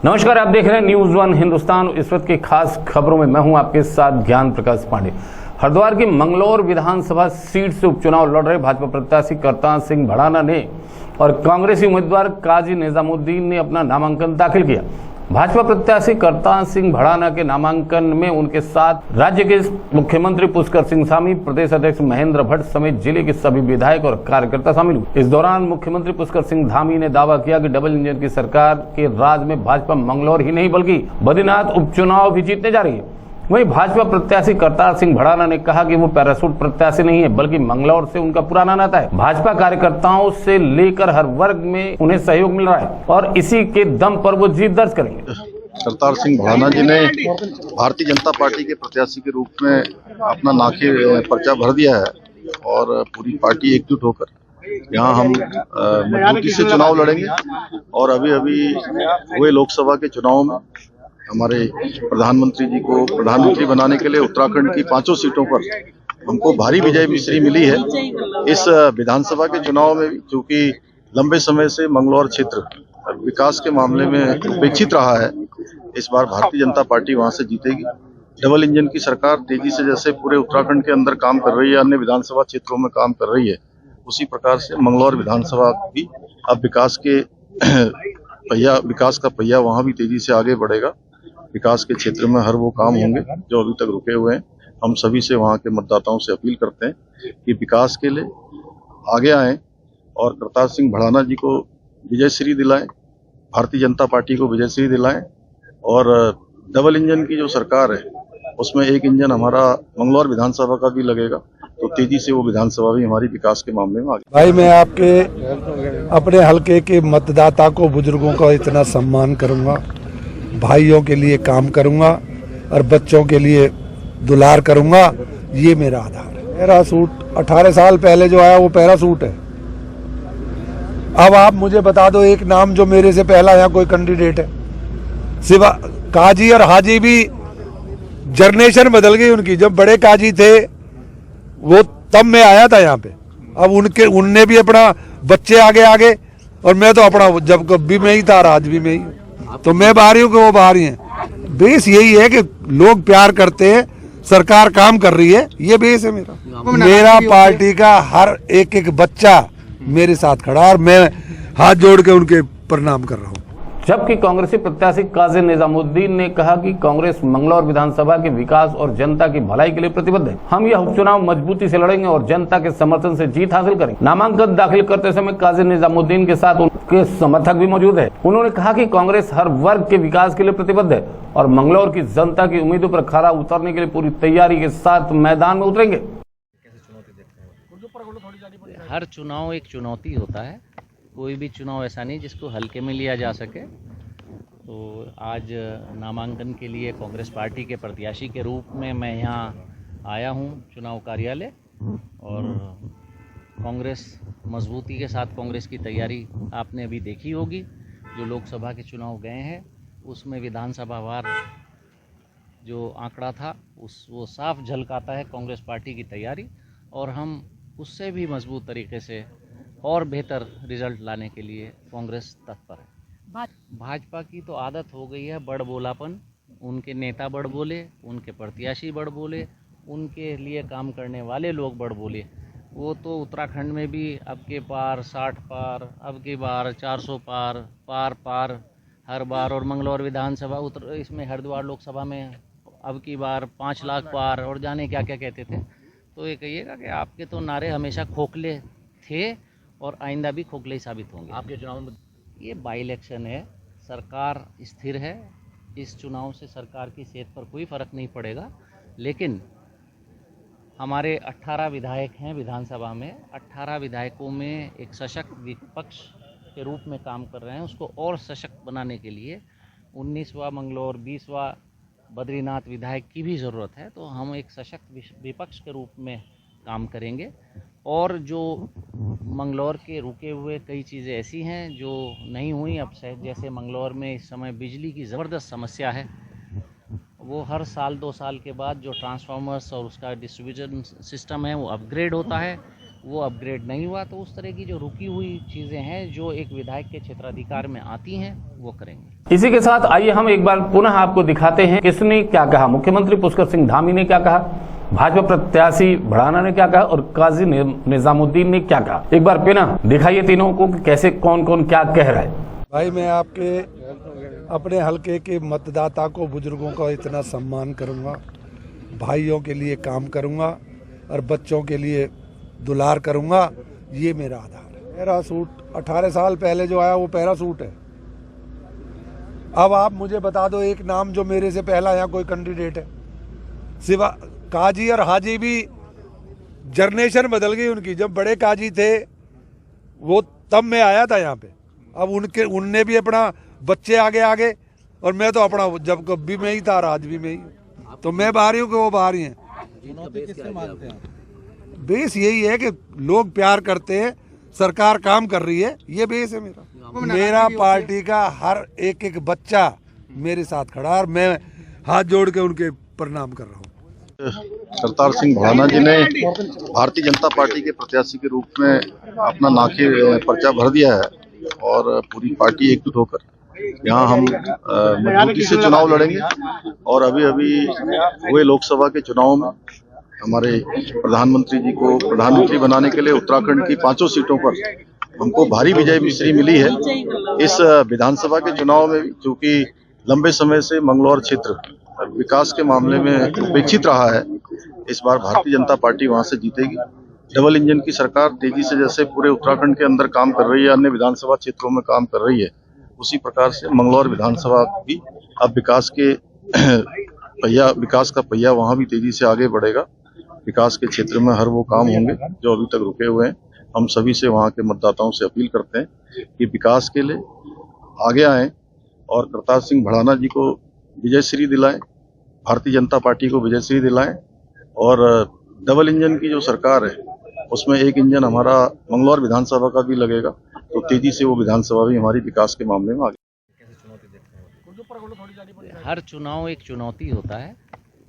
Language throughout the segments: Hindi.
नमस्कार, आप देख रहे हैं न्यूज वन हिंदुस्तान। इस वक्त की खास खबरों में मैं हूं आपके साथ ज्ञान प्रकाश पांडे। हरिद्वार की मंगलौर विधानसभा सीट से उपचुनाव लड़ रहे भाजपा प्रत्याशी करतार सिंह भड़ाना ने और कांग्रेसी उम्मीदवार काजी निजामुद्दीन ने अपना नामांकन दाखिल किया। भाजपा प्रत्याशी करतार सिंह भड़ाना के नामांकन में उनके साथ राज्य के मुख्यमंत्री पुष्कर सिंह धामी, प्रदेश अध्यक्ष महेंद्र भट्ट समेत जिले के सभी विधायक और कार्यकर्ता शामिल हुए। इस दौरान मुख्यमंत्री पुष्कर सिंह धामी ने दावा किया कि डबल इंजन की सरकार के राज में भाजपा मंगलौर ही नहीं बल्कि बद्रीनाथ उपचुनाव भी जीतने जा रही है। वहीं भाजपा प्रत्याशी करतार सिंह भड़ाना ने कहा कि वो पैराशूट प्रत्याशी नहीं है बल्कि मंगलौर से उनका पुराना नाता है। भाजपा कार्यकर्ताओं से लेकर हर वर्ग में उन्हें सहयोग मिल रहा है और इसी के दम पर वो जीत दर्ज करेंगे। करतार सिंह भड़ाना जी ने भारतीय जनता पार्टी के प्रत्याशी के रूप में अपना नाके पर्चा भर दिया है और पूरी पार्टी एकजुट होकर यहाँ हम मजबूती से चुनाव लड़ेंगे। और अभी हुए लोकसभा के चुनाव में हमारे प्रधानमंत्री जी को प्रधानमंत्री बनाने के लिए उत्तराखंड की 5 सीटों पर हमको भारी विजय मिश्री मिली है। इस विधानसभा के चुनाव में चूंकि लंबे समय से मंगलौर क्षेत्र विकास के मामले में उपेक्षित रहा है, इस बार भारतीय जनता पार्टी वहां से जीतेगी। डबल इंजन की सरकार तेजी से जैसे पूरे उत्तराखंड के अंदर काम कर रही है, अन्य विधानसभा क्षेत्रों में काम कर रही है, उसी प्रकार से मंगलौर विधानसभा भी अब विकास का पहिया वहां भी तेजी से आगे बढ़ेगा। विकास के क्षेत्र में हर वो काम होंगे जो अभी तक रुके हुए हैं। हम सभी से वहां के मतदाताओं से अपील करते हैं कि विकास के लिए आगे आएं और करतार सिंह भड़ाना जी को विजय श्री दिलाएं, भारतीय जनता पार्टी को विजय श्री दिलाएं। और डबल इंजन की जो सरकार है उसमें एक इंजन हमारा मंगलौर विधानसभा का भी लगेगा, तो तेजी से वो विधानसभा भी हमारी विकास के मामले में आगे। भाई, मैं आपके अपने हलके के मतदाता को, बुजुर्गों का इतना सम्मान करूंगा, भाइयों के लिए काम करूंगा और बच्चों के लिए दुलार करूंगा। ये मेरा आधार है। पैराशूट 18 साल पहले जो आया वो पैराशूट है। अब आप मुझे बता दो एक नाम जो मेरे से पहला यहाँ कोई कैंडिडेट है। सिवा काजी और हाजी भी जनरेशन बदल गई उनकी। जब बड़े काजी थे वो तब मैं आया था यहाँ पे, अब उनने भी अपना बच्चे आगे और मैं तो अपना जब कभी मैं ही था और आज भी मैं ही हूँ। तो मैं बाहरी हूँ कि वो बाहरी हैं। बेस यही है कि लोग प्यार करते हैं, सरकार काम कर रही है, ये बेस है मेरा पार्टी का हर एक बच्चा मेरे साथ खड़ा और मैं हाथ जोड़ के उनके प्रणाम कर रहा हूँ। जबकि कांग्रेसी प्रत्याशी काजी निजामुद्दीन ने कहा कि कांग्रेस मंगलौर विधानसभा के विकास और जनता की भलाई के लिए प्रतिबद्ध है। हम यह उपचुनाव मजबूती से लड़ेंगे और जनता के समर्थन से जीत हासिल करेंगे। नामांकन दाखिल करते समय काजी निजामुद्दीन के साथ उनके समर्थक भी मौजूद है। उन्होंने कहा कि कांग्रेस हर वर्ग के विकास के लिए प्रतिबद्ध है और मंगलौर की जनता की उम्मीदों पर खरा उतरने के लिए पूरी तैयारी के साथ मैदान में उतरेंगे। हर चुनाव एक चुनौती होता है, कोई भी चुनाव ऐसा नहीं जिसको हल्के में लिया जा सके। तो आज नामांकन के लिए कांग्रेस पार्टी के प्रत्याशी के रूप में मैं यहाँ आया हूँ चुनाव कार्यालय। और कांग्रेस मजबूती के साथ कांग्रेस की तैयारी आपने अभी देखी होगी। जो लोकसभा के चुनाव गए हैं उसमें विधानसभा वार जो आंकड़ा था वो साफ झलकाता है कांग्रेस पार्टी की तैयारी, और हम उससे भी मजबूत तरीके से और बेहतर रिजल्ट लाने के लिए कांग्रेस तत्पर है। भाजपा की तो आदत हो गई है बड़ बोलापन। उनके नेता बड़ बोले, उनके प्रत्याशी बड़ बोले, उनके लिए काम करने वाले लोग बड़ बोले। वो तो उत्तराखंड में भी अब के पार 60 पार, अब की बार 400 पार हर बार, और मंगलौर विधानसभा इसमें हरिद्वार लोकसभा में अब की बार 5 लाख पार, और जाने क्या क्या कहते थे। तो ये कहिएगा कि आपके तो नारे हमेशा खोखले थे और आइंदा भी खोखले ही साबित होंगे। आपके चुनाव में ये बाई इलेक्शन है, सरकार स्थिर है। इस चुनाव से सरकार की सेहत पर कोई फ़र्क नहीं पड़ेगा, लेकिन हमारे 18 विधायक हैं विधानसभा में। 18 विधायकों में एक सशक्त विपक्ष के रूप में काम कर रहे हैं। उसको और सशक्त बनाने के लिए 19वां मंगलौर, 20वां बद्रीनाथ विधायक की भी ज़रूरत है। तो हम एक सशक्त विपक्ष के रूप में काम करेंगे। और जो मंगलौर के रुके हुए कई चीज़ें ऐसी हैं जो नहीं हुई अब से, जैसे मंगलौर में इस समय बिजली की ज़बरदस्त समस्या है। वो हर साल 2 साल के बाद जो ट्रांसफार्मर्स और उसका डिस्ट्रीब्यूशन सिस्टम है वो अपग्रेड होता है। वो अपग्रेड नहीं हुआ तो उस तरह की जो रुकी हुई चीज़ें हैं जो एक विधायक के क्षेत्राधिकार में आती हैं वो करेंगे। इसी के साथ आइए हम एक बार पुनः आपको दिखाते हैं किसने क्या कहा। मुख्यमंत्री पुष्कर सिंह धामी ने क्या कहा, भाजपा प्रत्याशी भड़ाना ने क्या कहा और काजी निजामुद्दीन ने क्या कहा। एक बार पुनः दिखाइए तीनों को कि कैसे कौन कौन क्या कह रहा है। भाई मैं आपके अपने हलके के मतदाता को, बुजुर्गों का इतना सम्मान करूंगा, भाइयों के लिए काम करूंगा और बच्चों के लिए दुलार करूंगा, ये मेरा आधार है। मेरा सूट 18 साल पहले जो आया वो पहला सूट है। अब आप मुझे बता दो एक नाम जो मेरे से पहला यहाँ कोई कैंडिडेट है। सिवा काजी और हाजी भी जनरेशन बदल गई उनकी। जब बड़े काजी थे वो तब मैं आया था यहाँ पे, अब उनने भी अपना बच्चे आगे और मैं तो अपना जब कभी मैं ही था और आज भी मैं ही। तो मैं बाहरी हूँ कि वो बाहरी हैं। बेस यही है कि लोग प्यार करते हैं, सरकार काम कर रही है, ये बेस है मेरा पार्टी का हर एक बच्चा मेरे साथ खड़ा और मैं हाथ जोड़ के उनके प्रणाम कर रहा हूँ। करतार सिंह भड़ाना जी ने भारतीय जनता पार्टी के प्रत्याशी के रूप में अपना नाके पर्चा भर दिया है और पूरी पार्टी एकजुट होकर यहाँ हम मजबूती से चुनाव लड़ेंगे। और अभी हुए लोकसभा के चुनाव में हमारे प्रधानमंत्री जी को प्रधानमंत्री बनाने के लिए उत्तराखंड की 5 सीटों पर हमको भारी विजय मिश्री मिली है। इस विधानसभा के चुनाव में चूंकि लंबे समय से मंगलौर क्षेत्र विकास के मामले में उपेक्षित रहा है, इस बार भारतीय जनता पार्टी वहां से जीतेगी। डबल इंजन की सरकार तेजी से जैसे पूरे उत्तराखंड के अंदर काम कर रही है, अन्य विधानसभा क्षेत्रों में काम कर रही है, उसी प्रकार से मंगलौर विधानसभा भी अब विकास का पहिया वहां भी तेजी से आगे बढ़ेगा। विकास के क्षेत्र में हर वो काम होंगे जो अभी तक रुके हुए हैं। हम सभी से वहां के मतदाताओं से अपील करते हैं कि विकास के लिए आगे आएं और करतार सिंह भड़ाना जी को विजय श्री दिलाएं, भारतीय जनता पार्टी को विजय श्री दिलाएं। और डबल इंजन की जो सरकार है उसमें एक इंजन हमारा मंगलौर विधानसभा का भी लगेगा, तो तेजी से वो विधानसभा भी हमारी विकास के मामले में आगे। हर चुनाव एक चुनौती होता है,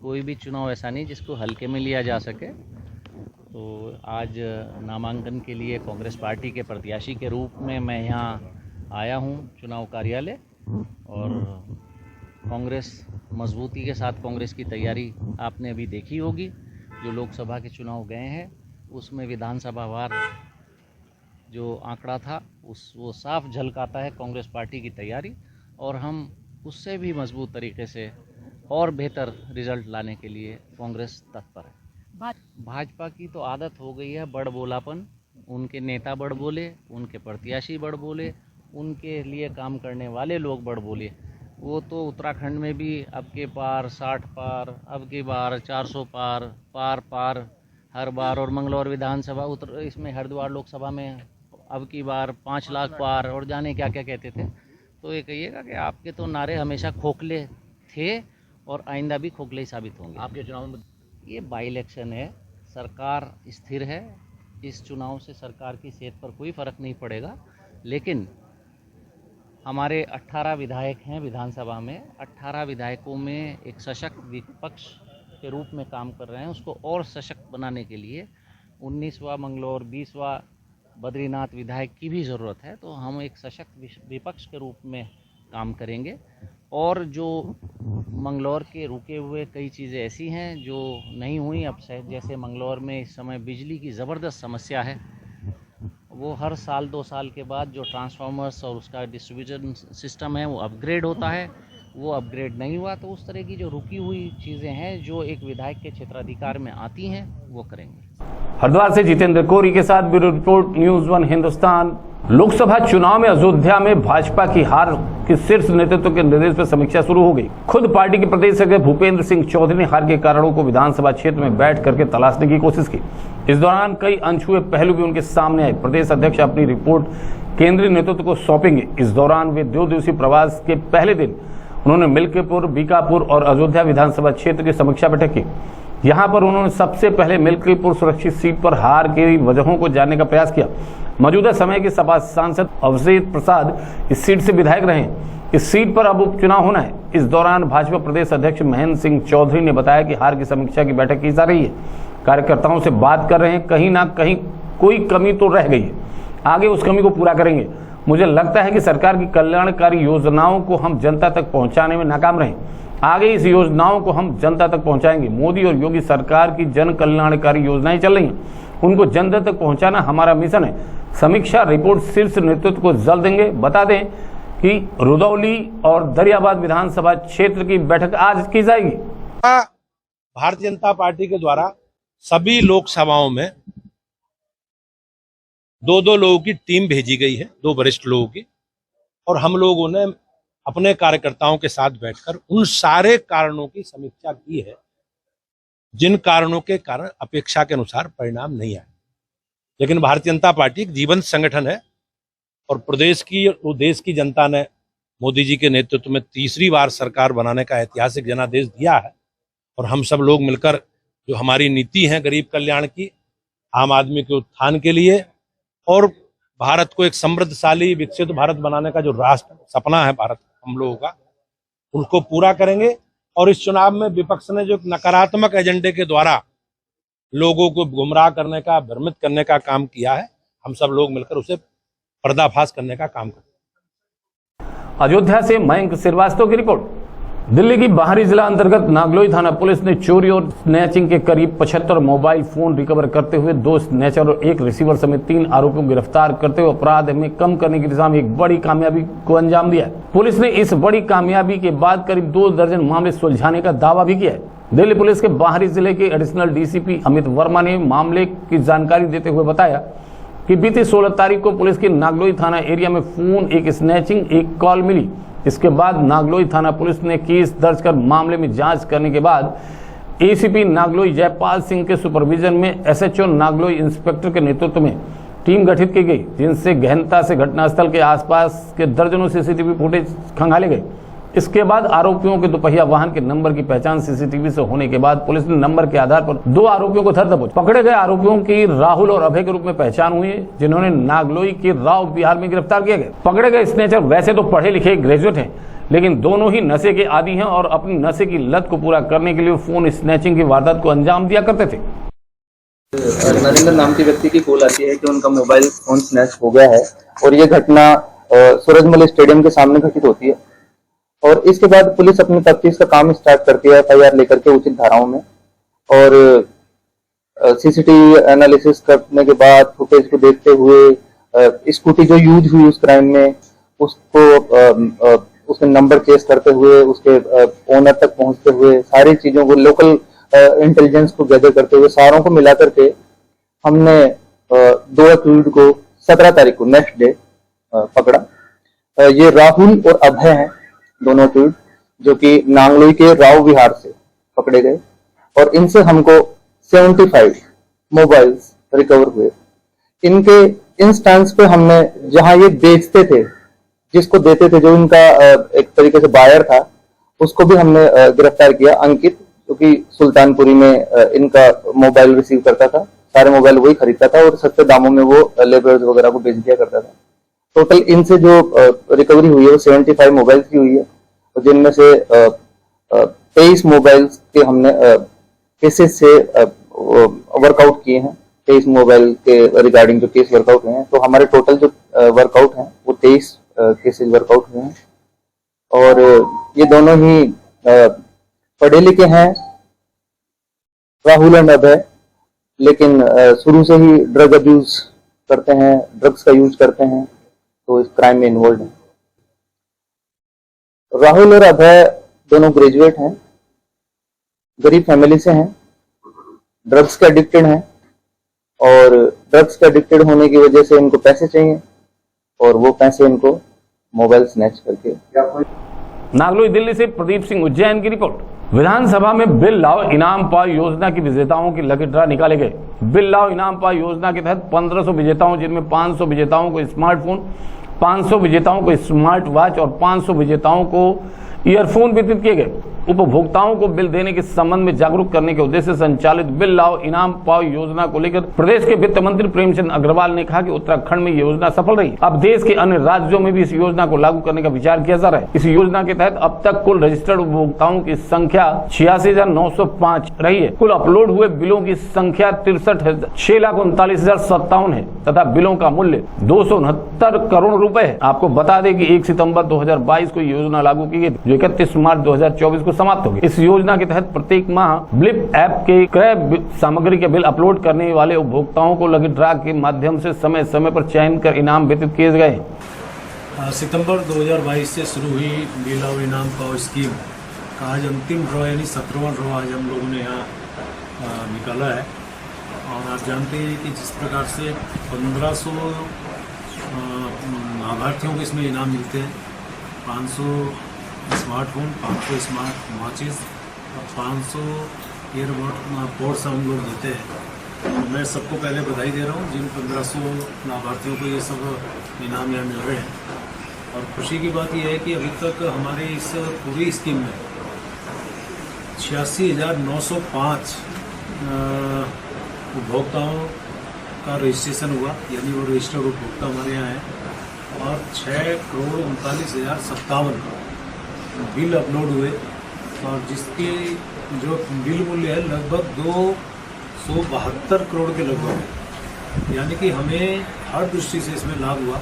कोई भी चुनाव ऐसा नहीं जिसको हल्के में लिया जा सके। तो आज नामांकन के लिए कांग्रेस पार्टी के प्रत्याशी के रूप में मैं यहाँ आया हूँ चुनाव कार्यालय, और कांग्रेस मजबूती के साथ कांग्रेस की तैयारी आपने अभी देखी होगी। जो लोकसभा के चुनाव गए हैं उसमें विधानसभा वार जो आंकड़ा था वो साफ झलकाता है कांग्रेस पार्टी की तैयारी, और हम उससे भी मजबूत तरीके से और बेहतर रिजल्ट लाने के लिए कांग्रेस तत्पर है। भाजपा की तो आदत हो गई है बड़ बोलापन, उनके नेता बड़ बोले, उनके प्रत्याशी बड़ बोले, उनके लिए काम करने वाले लोग बड़ बोले। वो तो उत्तराखंड में भी अब के पार 60 पार, अब की बार 400 पार हर बार, और मंगलौर विधानसभा इसमें हरिद्वार लोकसभा में अब की बार 5 लाख पार, और जाने क्या क्या कहते थे। तो ये कहिएगा कि आपके तो नारे हमेशा खोखले थे और आइंदा भी खोखले ही साबित होंगे। आपके चुनाव में ये बाई इलेक्शन है, सरकार स्थिर है, इस चुनाव से सरकार की सेहत पर कोई फ़र्क नहीं पड़ेगा। लेकिन हमारे 18 विधायक हैं विधानसभा में, 18 विधायकों में एक सशक्त विपक्ष के रूप में काम कर रहे हैं। उसको और सशक्त बनाने के लिए 19वां मंगलौर 20वां बद्रीनाथ विधायक की भी ज़रूरत है। तो हम एक सशक्त विपक्ष के रूप में काम करेंगे, और जो मंगलौर के रुके हुए कई चीज़ें ऐसी हैं जो नहीं हुई अब से, जैसे मंगलौर में इस समय बिजली की ज़बरदस्त समस्या है। वो हर साल 2 साल के बाद जो ट्रांसफार्मर्स और उसका डिस्ट्रीब्यूशन सिस्टम है वो अपग्रेड होता है, वो अपग्रेड नहीं हुआ तो उस तरह की जो रुकी हुई चीज़ें हैं जो एक विधायक के क्षेत्राधिकार में आती हैं वो करेंगे। हरिद्वार से जितेंद्र कोरी के साथ bureau report, news 1 Hindustan. Lok Sabha चुनाव में अयोध्या में भाजपा की हार के शीर्ष नेतृत्व के निर्देश पर समीक्षा शुरू हो गई। खुद पार्टी के प्रदेश अध्यक्ष भूपेंद्र सिंह चौधरी ने हार के कारणों को विधानसभा क्षेत्र में बैठ करके तलाशने की कोशिश की। इस दौरान कई अनछुए पहलू भी उनके सामने आए। प्रदेश अध्यक्ष अपनी रिपोर्ट केंद्रीय नेतृत्व को सौंपेंगे। इस दौरान वे 2 दिवसीय प्रवास के पहले दिन उन्होंने मिल्कीपुर, बीकापुर और अयोध्या विधानसभा क्षेत्र की समीक्षा बैठक की। यहाँ पर उन्होंने सबसे पहले मिल्कीपुर सुरक्षित सीट पर हार की वजहों को जानने का प्रयास किया। मौजूदा समय के सपा सांसद अवधेश प्रसाद इस सीट से विधायक रहे। इस सीट पर अब उपचुनाव होना है। इस दौरान भाजपा प्रदेश अध्यक्ष महेंद्र सिंह चौधरी ने बताया कि हार की समीक्षा की बैठक की जा रही है, कार्यकर्ताओं से बात कर रहे हैं, कहीं ना कहीं कोई कमी तो रह गई है, आगे उस कमी को पूरा करेंगे। मुझे लगता है कि सरकार की कल्याणकारी योजनाओं को हम जनता तक पहुंचाने में नाकाम रहे, आगे इस योजनाओं को हम जनता तक पहुंचाएंगे। मोदी और योगी सरकार की जन कल्याणकारी योजनाएं चल रही हैं, उनको जनता तक पहुंचाना हमारा मिशन है। समीक्षा रिपोर्ट शीर्ष नेतृत्व को जल्द देंगे। बता दें कि रुदौली और दरियाबाद विधानसभा क्षेत्र की बैठक आज की जाएगी। भारतीय जनता पार्टी के द्वारा सभी लोकसभाओं में 2-2 लोगों की टीम भेजी गई है, 2 वरिष्ठ लोगों की, और हम लोगों ने अपने कार्यकर्ताओं के साथ बैठकर उन सारे कारणों की समीक्षा की है जिन कारणों के कारण अपेक्षा के अनुसार परिणाम नहीं आए। लेकिन भारतीय जनता पार्टी एक जीवंत संगठन है और प्रदेश की और देश की जनता ने मोदी जी के नेतृत्व में तीसरी बार सरकार बनाने का ऐतिहासिक जनादेश दिया है। और हम सब लोग मिलकर जो हमारी नीति है गरीब कल्याण की, आम आदमी के उत्थान के लिए और भारत को एक समृद्धशाली विकसित भारत बनाने का जो राष्ट्र सपना है भारत हम लोगों का, उसको पूरा करेंगे। और इस चुनाव में विपक्ष ने जो नकारात्मक एजेंडे के द्वारा लोगों को गुमराह करने का, भ्रमित करने का काम किया है, हम सब लोग मिलकर उसे पर्दाफाश करने का काम करें। अयोध्या से मयंक श्रीवास्तव की रिपोर्ट। दिल्ली की बाहरी जिला अंतर्गत नागलोई थाना पुलिस ने चोरी और स्नैचिंग के करीब 75 मोबाइल फोन रिकवर करते हुए 2 स्नैचर और 1 रिसीवर समेत 3 आरोपियों को गिरफ्तार करते हुए अपराध में कम करने की दिशा में एक बड़ी कामयाबी को अंजाम दिया है। पुलिस ने इस बड़ी कामयाबी के बाद करीब 2 दर्जन मामले सुलझाने का दावा भी किया है। दिल्ली पुलिस के बाहरी जिले के एडिशनल डीसीपी अमित वर्मा ने मामले की जानकारी देते हुए बताया कि बीती 16 तारीख को पुलिस की नागलोई थाना एरिया में फोन, 1 स्नैचिंग, 1 कॉल मिली। इसके बाद नागलोई थाना पुलिस ने केस दर्ज कर मामले में जांच करने के बाद एसीपी नागलोई जयपाल सिंह के सुपरविजन में एसएचओ नागलोई इंस्पेक्टर के नेतृत्व में टीम गठित की गई, जिनसे गहनता से घटनास्थल के आसपास के दर्जनों सीसीटीवी फुटेज खंगाले गए। इसके बाद आरोपियों के दोपहिया वाहन के नंबर की पहचान सीसीटीवी से होने के बाद पुलिस ने नंबर के आधार पर 2 आरोपियों को धर दबोचा। पकड़े गए आरोपियों की राहुल और अभय के रूप में पहचान हुई है, जिन्होंने नागलोई के राव बिहार में गिरफ्तार किए गए। पकड़े गए स्नेचर वैसे तो पढ़े लिखे ग्रेजुएट हैं, लेकिन दोनों ही नशे के आदी हैं और अपनी नशे की लत को पूरा करने के लिए फोन स्नैचिंग की वारदात को अंजाम दिया करते थे। नरेंद्र नाम के व्यक्ति की कॉल आती है कि उनका मोबाइल फोन स्नैच हो गया है और ये घटना सूरजमल स्टेडियम के सामने घटित होती है। और इसके बाद पुलिस अपनी तफ्तीश का काम स्टार्ट करती है एफआईआर लेकर के उचित धाराओं में, और सीसीटीवी एनालिसिस करने के बाद फुटेज को देखते हुए स्कूटी जो यूज हुई उस क्राइम में उसको उसके नंबर चेस करते हुए, उसके ओनर तक पहुंचते हुए, सारी चीजों को लोकल इंटेलिजेंस को गैदर करते हुए सारों को मिला करके हमने 2 अक्यूज्ड को 17 तारीख को नेक्स्ट डे पकड़ा। ये राहुल और अभय हैं, दोनों अक्यूज्ड, जो कि नांगलोई के राव विहार से पकड़े गए और इनसे हमको 75 मोबाइल्स रिकवर हुए। इनके इंस्टेंस पे हमने जहां ये बेचते थे, जिसको देते थे, जो इनका एक तरीके से बायर था, उसको भी हमने गिरफ्तार किया, अंकित, जो कि सुल्तानपुरी में इनका मोबाइल रिसीव करता था, सारे मोबाइल वही खरीदता था और सस्ते दामों में वो लेबर्स वगैरह को बेच दिया करता था। टोटल इनसे जो रिकवरी हुई है वो 75 मोबाइल्स की हुई है, जिनमें से 23 मोबाइल्स के हमने केसेस से वर्कआउट किए हैं। 23 मोबाइल के रिगार्डिंग जो केस वर्कआउट हुए हैं, तो हमारे टोटल जो वर्कआउट हैं वो 23 केसेस वर्कआउट हुए हैं। और ये दोनों ही पढ़े लिखे हैं, राहुल एंड अभय, लेकिन शुरू से ही ड्रग अब्यूज करते हैं, ड्रग्स का यूज करते हैं, तो इस क्राइम में इन्वॉल्व हैं। राहुल और अभय दोनों ग्रेजुएट हैं, गरीब फैमिली से हैं, ड्रग्स के एडिक्टेड हैं और ड्रग्स के एडिक्टेड होने की वजह से इनको पैसे चाहिए और वो पैसे इनको मोबाइल स्नैच करके। नागलोई दिल्ली से प्रदीप सिंह उज्जैन की रिपोर्ट। विधानसभा में बिल लाओ इनाम पाओ योजना की विजेताओं की लकी ड्रा निकाले गए। बिल लाओ इनाम पाओ योजना के तहत 1500 विजेताओं, जिनमें 500 विजेताओं को स्मार्टफोन, 500 विजेताओं को स्मार्ट वॉच और 500 विजेताओं को ईयरफोन वितरित किए गए। उपभोक्ताओं को बिल देने के संबंध में जागरूक करने के उद्देश्य से संचालित बिल लाओ इनाम पाओ योजना को लेकर प्रदेश के वित्त मंत्री प्रेमचंद अग्रवाल ने कहा कि उत्तराखंड में योजना सफल रही। अब देश के अन्य राज्यों में भी इस योजना को लागू करने का विचार किया जा रहा है। इस योजना के तहत अब तक कुल रजिस्टर्ड उपभोक्ताओं की संख्या 86,905 रही है। कुल अपलोड हुए बिलों की संख्या 6,39,057 है तथा बिलों का मूल्य 269 करोड़ रुपए है। आपको बता दें कि 1 सितंबर 2022 को योजना लागू की गई, जो 31 मार्च 2024 को समाप्त होगी। इस योजना के तहत प्रत्येक माह ब्लिप ऐप के क्रय सामग्री के बिल अपलोड करने वाले उपभोक्ताओं को लकी ड्रा के माध्यम से समय समय पर चयन कर इनाम वितरित किए गए। सितंबर 2022 से शुरू हुई बिल लाओ इनाम पाओ स्कीम का आज अंतिम ड्रॉ यानी 17वां ड्रॉ आज हम लोगों ने यहाँ निकाला है। और आप जानते हैं कि जिस प्रकार से 1500 लाभार्थियों को इसमें इनाम मिलते हैं, 500 स्मार्टफोन, 500 स्मार्ट वॉचेस और 500 ईयरबड्स हम लोग देते हैं। तो मैं सबको पहले बधाई दे रहा हूँ जिन 1500 लाभार्थियों को ये सब इनाम यहाँ मिल रहे हैं। और खुशी की बात यह है कि अभी तक हमारे इस पूरी स्कीम में 86,905 उपभोक्ताओं का रजिस्ट्रेशन हुआ, यानी वो रजिस्टर्ड उपभोक्ता हमारे यहाँ है। और 6,39,057 बिल अपलोड हुए और जिसके जो बिल मूल्य है लगभग 272 करोड़ के लगभग है। यानी कि हमें हर दृष्टि से इसमें लाभ हुआ।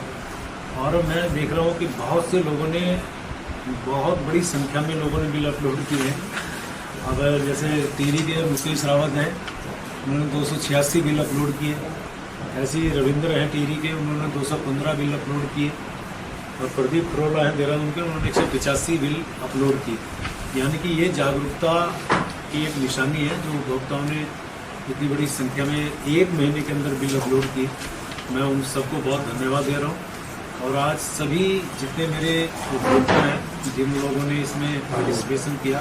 और मैं देख रहा हूँ कि बहुत से लोगों ने, बहुत बड़ी संख्या में लोगों ने बिल अपलोड किए हैं। अब जैसे टिहरी के मुकेश रावत हैं, उन्होंने 286 बिल अपलोड किए। ऐसे ही रविंद्र हैं टिहरी के, उन्होंने 215 बिल अपलोड किए। और प्रदीप खरोला हैं देहरादून के, उन्होंने 185 बिल अपलोड किए। यानी कि ये जागरूकता की एक निशानी है जो उपभोक्ताओं ने इतनी बड़ी संख्या में एक महीने के अंदर बिल अपलोड किए। मैं उन सबको बहुत धन्यवाद दे रहा हूँ। और आज सभी जितने मेरे उपभोक्ता हैं, जिन लोगों ने इसमें पार्टिसिपेशन किया,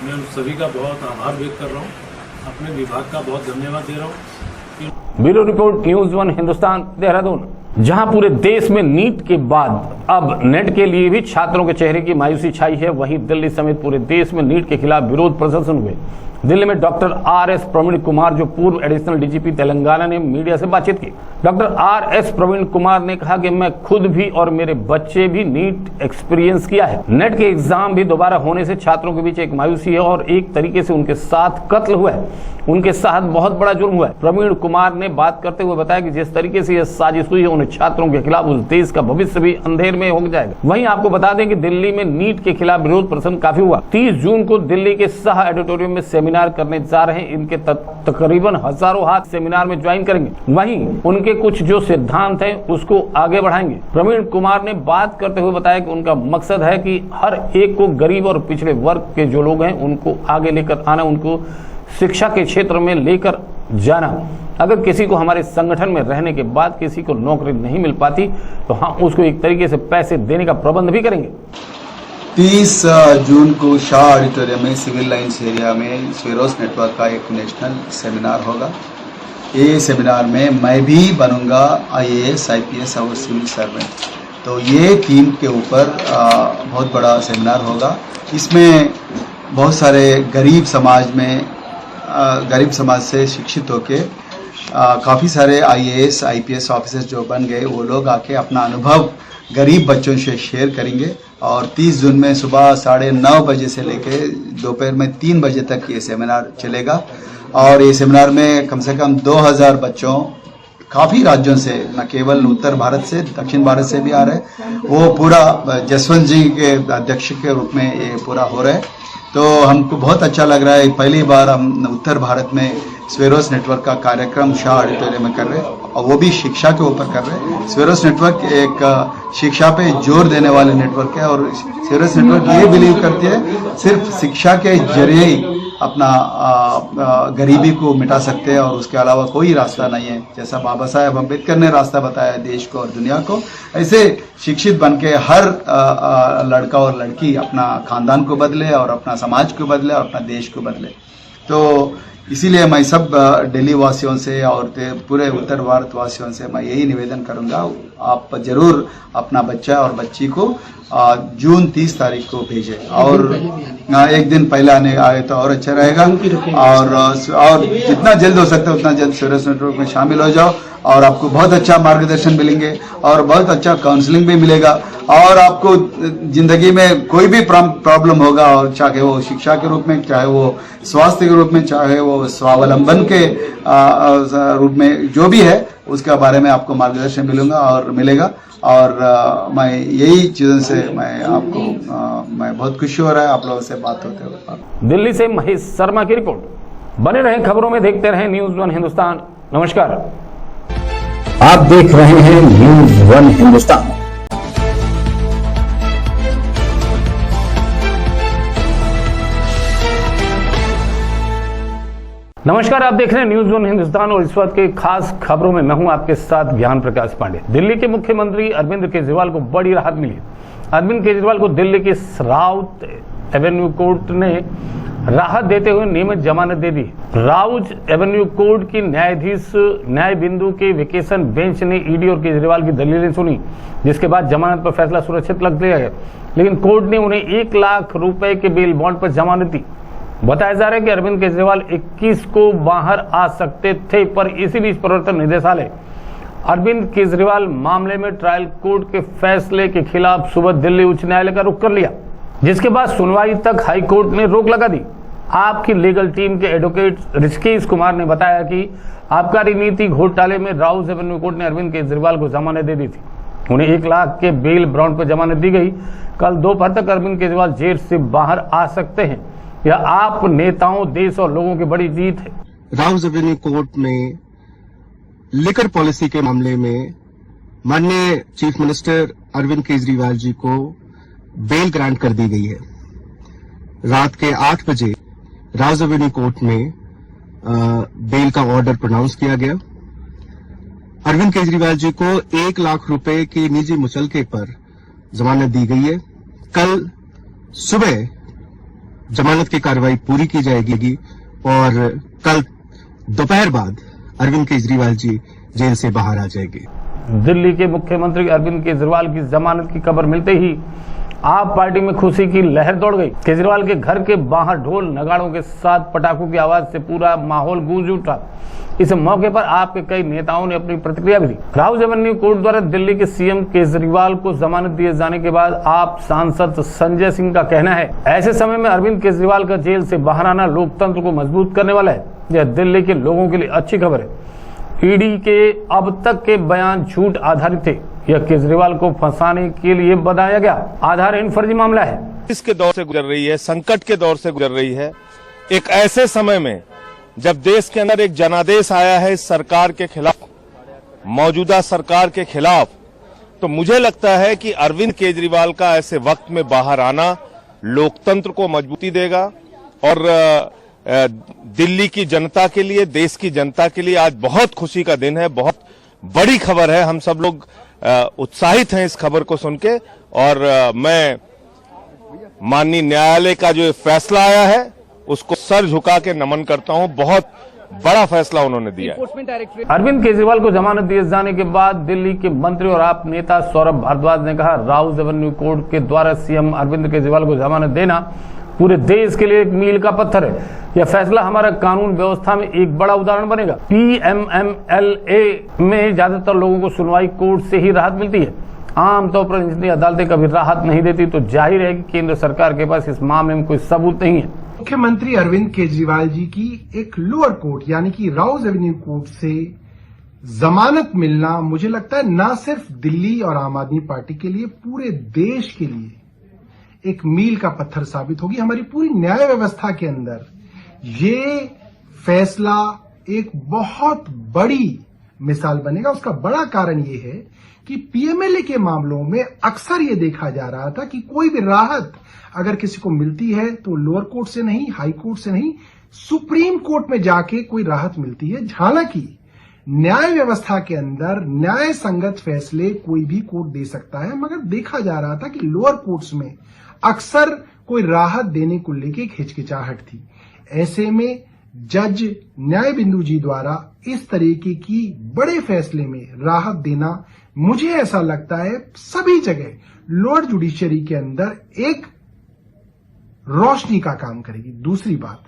मैं उन सभी का बहुत आभार व्यक्त कर रहा हूँ। अपने विभाग का बहुत धन्यवाद दे रहा हूँ। Bureau report news 1 Hindustan, Dehradun. जहां पूरे देश में नीट के बाद अब नेट के लिए भी छात्रों के चेहरे की मायूसी छाई है, वहीं दिल्ली समेत पूरे देश में नीट के खिलाफ विरोध प्रदर्शन हुए। दिल्ली में डॉक्टर RS प्रवीण कुमार, जो पूर्व एडिशनल DGP तेलंगाना, ने मीडिया से बातचीत की। डॉक्टर RS प्रवीण कुमार ने कहा कि मैं खुद भी और मेरे बच्चे भी नीट एक्सपीरियंस किया है। नेट के एग्जाम भी दोबारा होने से छात्रों के बीच एक मायूसी है और एक तरीके से उनके साथ कत्ल हुआ है, उनके साथ बहुत बड़ा जुर्म हुआ है। प्रवीण कुमार ने बात करते हुए बताया कि जिस तरीके से यह साजिश हुई है, उन छात्रों के खिलाफ उस देश का भविष्य भी अंधेर में हो जाएगा। वहीं आपको बता दें कि दिल्ली में नीट के खिलाफ विरोध प्रदर्शन काफी हुआ। 30 जून को दिल्ली के शाह ऑडिटोरियम में सेमिनार करने जा रहे हैं। इनके तकरीबन हजारों हाथ सेमिनार में ज्वाइन करेंगे। वहीं उनके कुछ जो सिद्धांत हैं उसको आगे बढ़ाएंगे। प्रवीण कुमार ने बात करते हुए बताया कि उनका मकसद है कि हर एक को, गरीब और पिछड़े वर्ग के जो लोग हैं, उनको आगे लेकर आना, उनको शिक्षा के क्षेत्र में लेकर जाना। अगर किसी को हमारे संगठन में रहने के बाद किसी को नौकरी नहीं मिल पाती तो हम उसको एक तरीके से पैसे देने का प्रबंध भी करेंगे। 30 जून को शाह ऑडिटोरियम में सिविल लाइन्स एरिया में स्वेरोस नेटवर्क का एक नेशनल सेमिनार होगा। ये सेमिनार में मैं भी बनूंगा IAS, IPS और सिविल सर्वेंट। तो ये थीम के ऊपर बहुत बड़ा सेमिनार होगा। इसमें बहुत सारे गरीब समाज से शिक्षित होके काफ़ी सारे IAS, IPS ऑफिसर्स जो बन गए, वो लोग आके अपना अनुभव गरीब बच्चों से शेयर करेंगे। और 30 जून में सुबह 9:30 बजे से लेके दोपहर में 3 बजे तक ये सेमिनार चलेगा। और ये सेमिनार में कम से कम 2000 बच्चों काफ़ी राज्यों से, न केवल उत्तर भारत से, दक्षिण भारत से भी आ रहे हैं। वो पूरा जसवंत जी के अध्यक्ष के रूप में ये पूरा हो रहा है। तो हमको बहुत अच्छा लग रहा है। पहली बार हम उत्तर भारत में स्वेरोस नेटवर्क का कार्यक्रम शाह ऑडिटोरियम में कर रहे हैं, और वो भी शिक्षा के ऊपर कर रहे हैं। स्वेरोस नेटवर्क एक शिक्षा पे जोर देने वाले नेटवर्क है, और स्वेरोस नेटवर्क ये बिलीव करती है सिर्फ शिक्षा के जरिए ही अपना गरीबी को मिटा सकते हैं, और उसके अलावा कोई रास्ता नहीं है। जैसा बाबा साहेब अम्बेडकर ने रास्ता बताया देश को और दुनिया को, ऐसे शिक्षित बन के हर लड़का और लड़की अपना खानदान को बदले और अपना समाज को बदले और अपना देश को बदले। तो इसीलिए मैं सब दिल्ली वासियों से और पूरे उत्तर भारत वासियों से मैं यही निवेदन करूंगा, आप जरूर अपना बच्चा और बच्ची को जून 30 तारीख को भेजें, और एक दिन पहले आए तो और अच्छा रहेगा। और जितना जल्द हो सकता है उतना जल्द सूरज नेटवर्क में शामिल हो जाओ, और आपको बहुत अच्छा मार्गदर्शन मिलेंगे और बहुत अच्छा काउंसलिंग भी मिलेगा, और आपको जिंदगी में कोई भी प्रॉब्लम होगा, और चाहे वो शिक्षा के रूप में, चाहे वो स्वास्थ्य के रूप में, चाहे वो स्वावलंबन के रूप में, जो भी है उसके बारे में आपको मार्गदर्शन मिलेगा। और मैं यही चीज़ों से मैं बहुत खुशी हो रहा है आप लोगों से बात होते हुए। दिल्ली से महेश शर्मा की रिपोर्ट। बने रहें खबरों में, देखते रहें न्यूज़ वन हिंदुस्तान। नमस्कार। आप देख रहे हैं न्यूज़ वन हिंदुस्तान। नमस्कार, आप देख रहे हैं न्यूज़ वन हिंदुस्तान और इस वक्त के खास खबरों में मैं हूं आपके साथ ज्ञान प्रकाश पांडे। दिल्ली के मुख्यमंत्री अरविंद केजरीवाल को बड़ी राहत मिली। अरविंद केजरीवाल को दिल्ली के राउज एवेन्यू कोर्ट ने राहत देते हुए नियमित जमानत दे दी। राउज एवेन्यू कोर्ट की न्यायाधीश न्याय बिंदु के वेकेशन बेंच ने ईडी और केजरीवाल की दलीलें सुनी, जिसके बाद जमानत पर फैसला सुरक्षित लग लिया गया। लेकिन कोर्ट ने उन्हें 1 लाख रुपए के बेल बॉन्ड पर जमानत दी। बताया जा रहा है कि अरविंद केजरीवाल 21 को बाहर आ सकते थे, पर इसी बीच प्रवर्तन निदेशालय अरविंद केजरीवाल मामले में ट्रायल कोर्ट के फैसले के खिलाफ सुबह दिल्ली उच्च न्यायालय का रुख कर लिया, जिसके बाद सुनवाई तक हाई कोर्ट ने रोक लगा दी। आपकी लीगल टीम के एडवोकेट ऋषिकेश कुमार ने बताया कि आबकारी नीति घोटाले में राउज एवेन्यू कोर्ट ने अरविंद केजरीवाल को जमानत दे दी थी। उन्हें 1 लाख के बेल बॉन्ड पर जमानत दी गई। कल दोपहर तक अरविंद केजरीवाल जेल से बाहर आ सकते हैं। यह आप नेताओं, देश और लोगों की बड़ी जीत है। राउज एवेन्यू कोर्ट में लिकर पॉलिसी के मामले में माननीय चीफ मिनिस्टर अरविंद केजरीवाल जी को बेल ग्रांट कर दी गई है। रात के 8 बजे राउज एवेन्यू कोर्ट में बेल का ऑर्डर प्रोनाउंस किया गया। अरविंद केजरीवाल जी को 1 लाख रुपए की निजी मुचलके पर जमानत दी गई है। कल सुबह जमानत की कार्रवाई पूरी की जाएगी और कल दोपहर बाद अरविंद केजरीवाल जी जेल से बाहर आ जाएंगे। दिल्ली के मुख्यमंत्री अरविंद केजरीवाल की जमानत की खबर मिलते ही आप पार्टी में खुशी की लहर दौड़ गई। केजरीवाल के घर के बाहर ढोल नगाड़ों के साथ पटाखों की आवाज से पूरा माहौल गूंज उठा। इस मौके पर आपके कई नेताओं ने अपनी प्रतिक्रिया भी दी। राउज एवेन्यू कोर्ट द्वारा दिल्ली के सीएम केजरीवाल को जमानत दिए जाने के बाद आप सांसद संजय सिंह का कहना है, ऐसे समय में अरविंद केजरीवाल का जेल से बाहर आना लोकतंत्र को मजबूत करने वाला है। यह दिल्ली के लोगों के लिए अच्छी खबर है। ईडी के अब तक के बयान झूठ आधारित थे। यह केजरीवाल को फंसाने के लिए बनाया गया आधारहीन फर्जी मामला है। इसके दौर से गुजर रही है, संकट के दौर से गुजर रही है। एक ऐसे समय में जब देश के अंदर एक जनादेश आया है इस सरकार के खिलाफ, मौजूदा सरकार के खिलाफ, तो मुझे लगता है कि अरविंद केजरीवाल का ऐसे वक्त में बाहर आना लोकतंत्र को मजबूती देगा और दिल्ली की जनता के लिए, देश की जनता के लिए आज बहुत खुशी का दिन है, बहुत बड़ी खबर है। हम सब लोग उत्साहित हैं इस खबर को सुन के, और मैं माननीय न्यायालय का जो फैसला आया है उसको सर झुका के नमन करता हूं। बहुत बड़ा फैसला उन्होंने दिया है। अरविंद केजरीवाल को जमानत दिए जाने के बाद दिल्ली के मंत्री और आप नेता सौरभ भारद्वाज ने कहा, राउज एवेन्यू कोर्ट के द्वारा सीएम अरविंद केजरीवाल को जमानत देना पूरे देश के लिए एक मील का पत्थर है। यह फैसला हमारा कानून व्यवस्था में एक बड़ा उदाहरण बनेगा। पीएमएमएलए में ज्यादातर लोगों को सुनवाई कोर्ट से ही राहत मिलती है। आमतौर पर निचली अदालतें कभी राहत नहीं देती, तो जाहिर है कि केंद्र सरकार के पास इस मामले में कोई सबूत नहीं है। मुख्यमंत्री अरविंद केजरीवाल जी की एक लोअर कोर्ट यानी कि राउज एवेन्यू कोर्ट से जमानत मिलना, मुझे लगता है न सिर्फ दिल्ली और आम आदमी पार्टी के लिए, पूरे देश के लिए एक मील का पत्थर साबित होगी। हमारी पूरी न्याय व्यवस्था के अंदर ये फैसला एक बहुत बड़ी मिसाल बनेगा। उसका बड़ा कारण ये है कि पीएमएलए के मामलों में अक्सर ये देखा जा रहा था कि कोई भी राहत अगर किसी को मिलती है तो लोअर कोर्ट से नहीं, हाई कोर्ट से नहीं, सुप्रीम कोर्ट में जाके कोई राहत मिलती है। हालांकि न्याय व्यवस्था के अंदर न्याय संगत फैसले कोई भी कोर्ट दे सकता है, मगर देखा जा रहा था कि लोअर कोर्ट्स में अक्सर कोई राहत देने को लेकर एक हिचकिचाहट थी। ऐसे में जज न्याय बिंदु जी द्वारा इस तरीके की बड़े फैसले में राहत देना, मुझे ऐसा लगता है सभी जगह लोअर जुडिशरी के अंदर एक रोशनी का काम करेगी। दूसरी बात,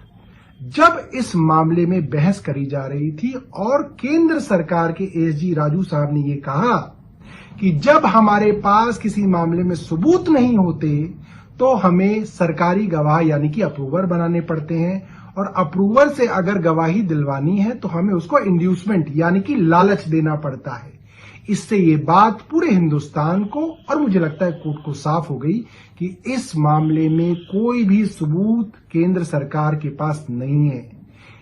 जब इस मामले में बहस करी जा रही थी और केंद्र सरकार के एसजी राजू साहब ने ये कहा कि जब हमारे पास किसी मामले में सबूत नहीं होते तो हमें सरकारी गवाह यानी कि अप्रूवर बनाने पड़ते हैं, और अप्रूवर से अगर गवाही दिलवानी है तो हमें उसको इंड्यूसमेंट यानी कि लालच देना पड़ता है। इससे ये बात पूरे हिंदुस्तान को और मुझे लगता है कोर्ट को साफ हो गई कि इस मामले में कोई भी सबूत केंद्र सरकार के पास नहीं है।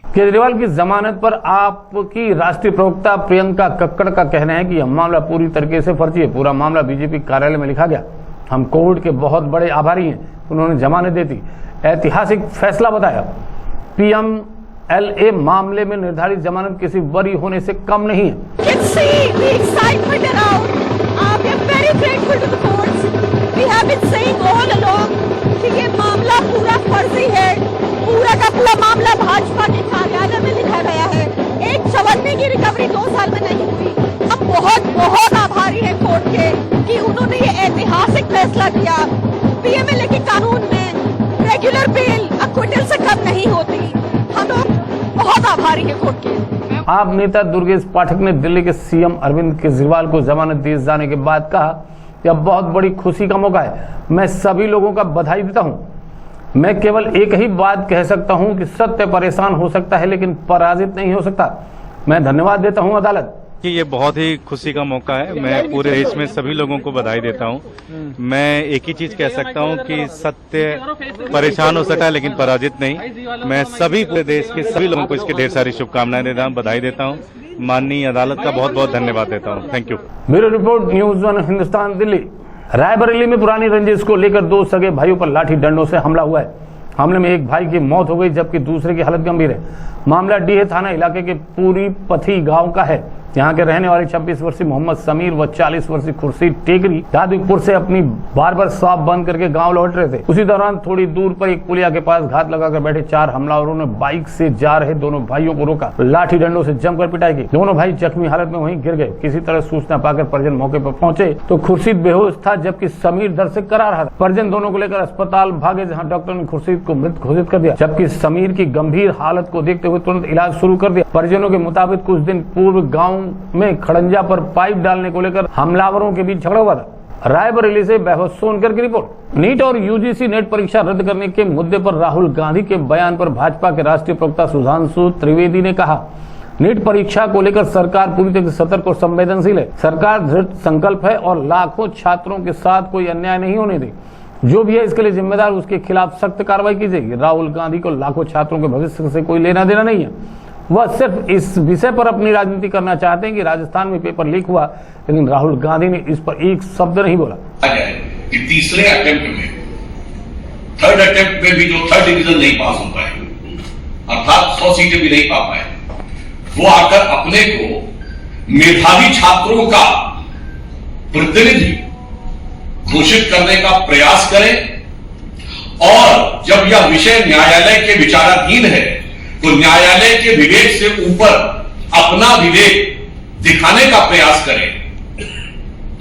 केजरीवाल की जमानत पर आपकी राष्ट्रीय प्रवक्ता प्रियंका कक्कड़ का कहना है कि यह मामला पूरी तरीके से फर्जी है। पूरा मामला बीजेपी कार्यालय में लिखा गया। हम कोर्ट के बहुत बड़े आभारी हैं, उन्होंने जमानत दे दी। ऐतिहासिक फैसला बताया। PMLA मामले में निर्धारित जमानत किसी वरी होने से कम नहीं है। ये मामला पूरा फर्जी है। पूरा का पूरा मामला भाजपा के कार्यालय में लिखा गया है। एक चवन्नी की रिकवरी 2 साल में नहीं हुई। हम बहुत बहुत आभारी हैं कोर्ट के कि उन्होंने ये ऐतिहासिक फैसला दिया। PMLA के कानून में रेगुलर बेल अक्विटल से कम नहीं होती। हम लोग बहुत आभारी हैं कोर्ट के। आप नेता दुर्गेश पाठक ने दिल्ली के CM अरविंद केजरीवाल को जमानत दिए जाने के बाद कहा, यह बहुत बड़ी खुशी का मौका है। मैं सभी लोगों का बधाई देता हूं। मैं केवल एक ही बात कह सकता हूं कि सत्य परेशान हो सकता है लेकिन पराजित नहीं हो सकता। मैं धन्यवाद देता हूं अदालत कि ये बहुत ही खुशी का मौका है। मैं पूरे देश में सभी लोगों को बधाई देता हूं। मैं एक ही चीज कह सकता हूं कि सत्य परेशान हो सकता है लेकिन पराजित नहीं। मैं सभी पूरे देश के सभी लोगों को इसके ढेर सारी शुभकामनाएं देता हूं, बधाई देता हूं। माननीय अदालत का बहुत बहुत धन्यवाद देता हूं। Thank you. Bureau report, news 1 Hindustan, Delhi. Raebareli में पुरानी रंजिश को लेकर 2 सगे भाइयों पर लाठी डंडों से हमला हुआ है। हमले में एक भाई की मौत हो गई जबकि दूसरे की हालत गंभीर है। मामला डीहे थाना इलाके के पूरी पथी गांव का है। यहाँ के रहने वाले 26 वर्षीय मोहम्मद समीर व 40 वर्षीय खुर्शीद टेकरी दादुपुर से अपनी बार्बर शॉप बंद करके गांव लौट रहे थे। उसी दौरान थोड़ी दूर पर एक पुलिया के पास घात लगाकर बैठे 4 हमलावरों ने बाइक से जा रहे दोनों भाइयों को रोका। लाठी डंडों से जमकर पिटाई की। दोनों भाई जख्मी हालत में वहीं गिर गए। किसी तरह सूचना पाकर परिजन मौके पर पहुंचे तो खुर्शीद बेहोश था जबकि समीर दर्द से करा रहा था। परिजन दोनों को लेकर अस्पताल भागे जहाँ डॉक्टर ने खुर्शीद को मृत घोषित कर दिया जबकि समीर की गंभीर हालत को देखते हुए तुरंत इलाज शुरू कर दिया। परिजनों के मुताबिक कुछ दिन पूर्व गाँव में खड़ंजा पर पाइप डालने को लेकर हमलावरों के बीच झगड़ा हुआ था। रायबरेली से बहस सोनकर की रिपोर्ट। नीट और UGC नेट परीक्षा रद्द करने के मुद्दे पर राहुल गांधी के बयान पर भाजपा के राष्ट्रीय प्रवक्ता सुधांशु त्रिवेदी ने कहा, नीट परीक्षा को लेकर सरकार पूरी तरह से सतर्क और संवेदनशील है। सरकार दृढ़ संकल्प है और लाखों छात्रों के साथ कोई अन्याय नहीं होने देगी। जो भी है इसके लिए जिम्मेदार, उसके खिलाफ सख्त कार्रवाई की जाएगी। राहुल गांधी को लाखों छात्रों के भविष्य से कोई लेना देना नहीं है। वह सिर्फ इस विषय पर अपनी राजनीति करना चाहते हैं कि राजस्थान में पेपर लीक हुआ, लेकिन राहुल गांधी ने इस पर एक शब्द नहीं बोला। कि तीसरे अटेम्प्ट में, थर्ड अटेम्प्ट में भी जो 3rd डिवीजन नहीं पास हो पाए, अर्थात 100 सीटें भी नहीं पा पाए, वो आकर अपने को मेधावी छात्रों का प्रतिनिधि घोषित करने का प्रयास करें और जब यह विषय न्यायालय के विचाराधीन है तो न्यायालय के विवेक से ऊपर अपना विवेक दिखाने का प्रयास करें,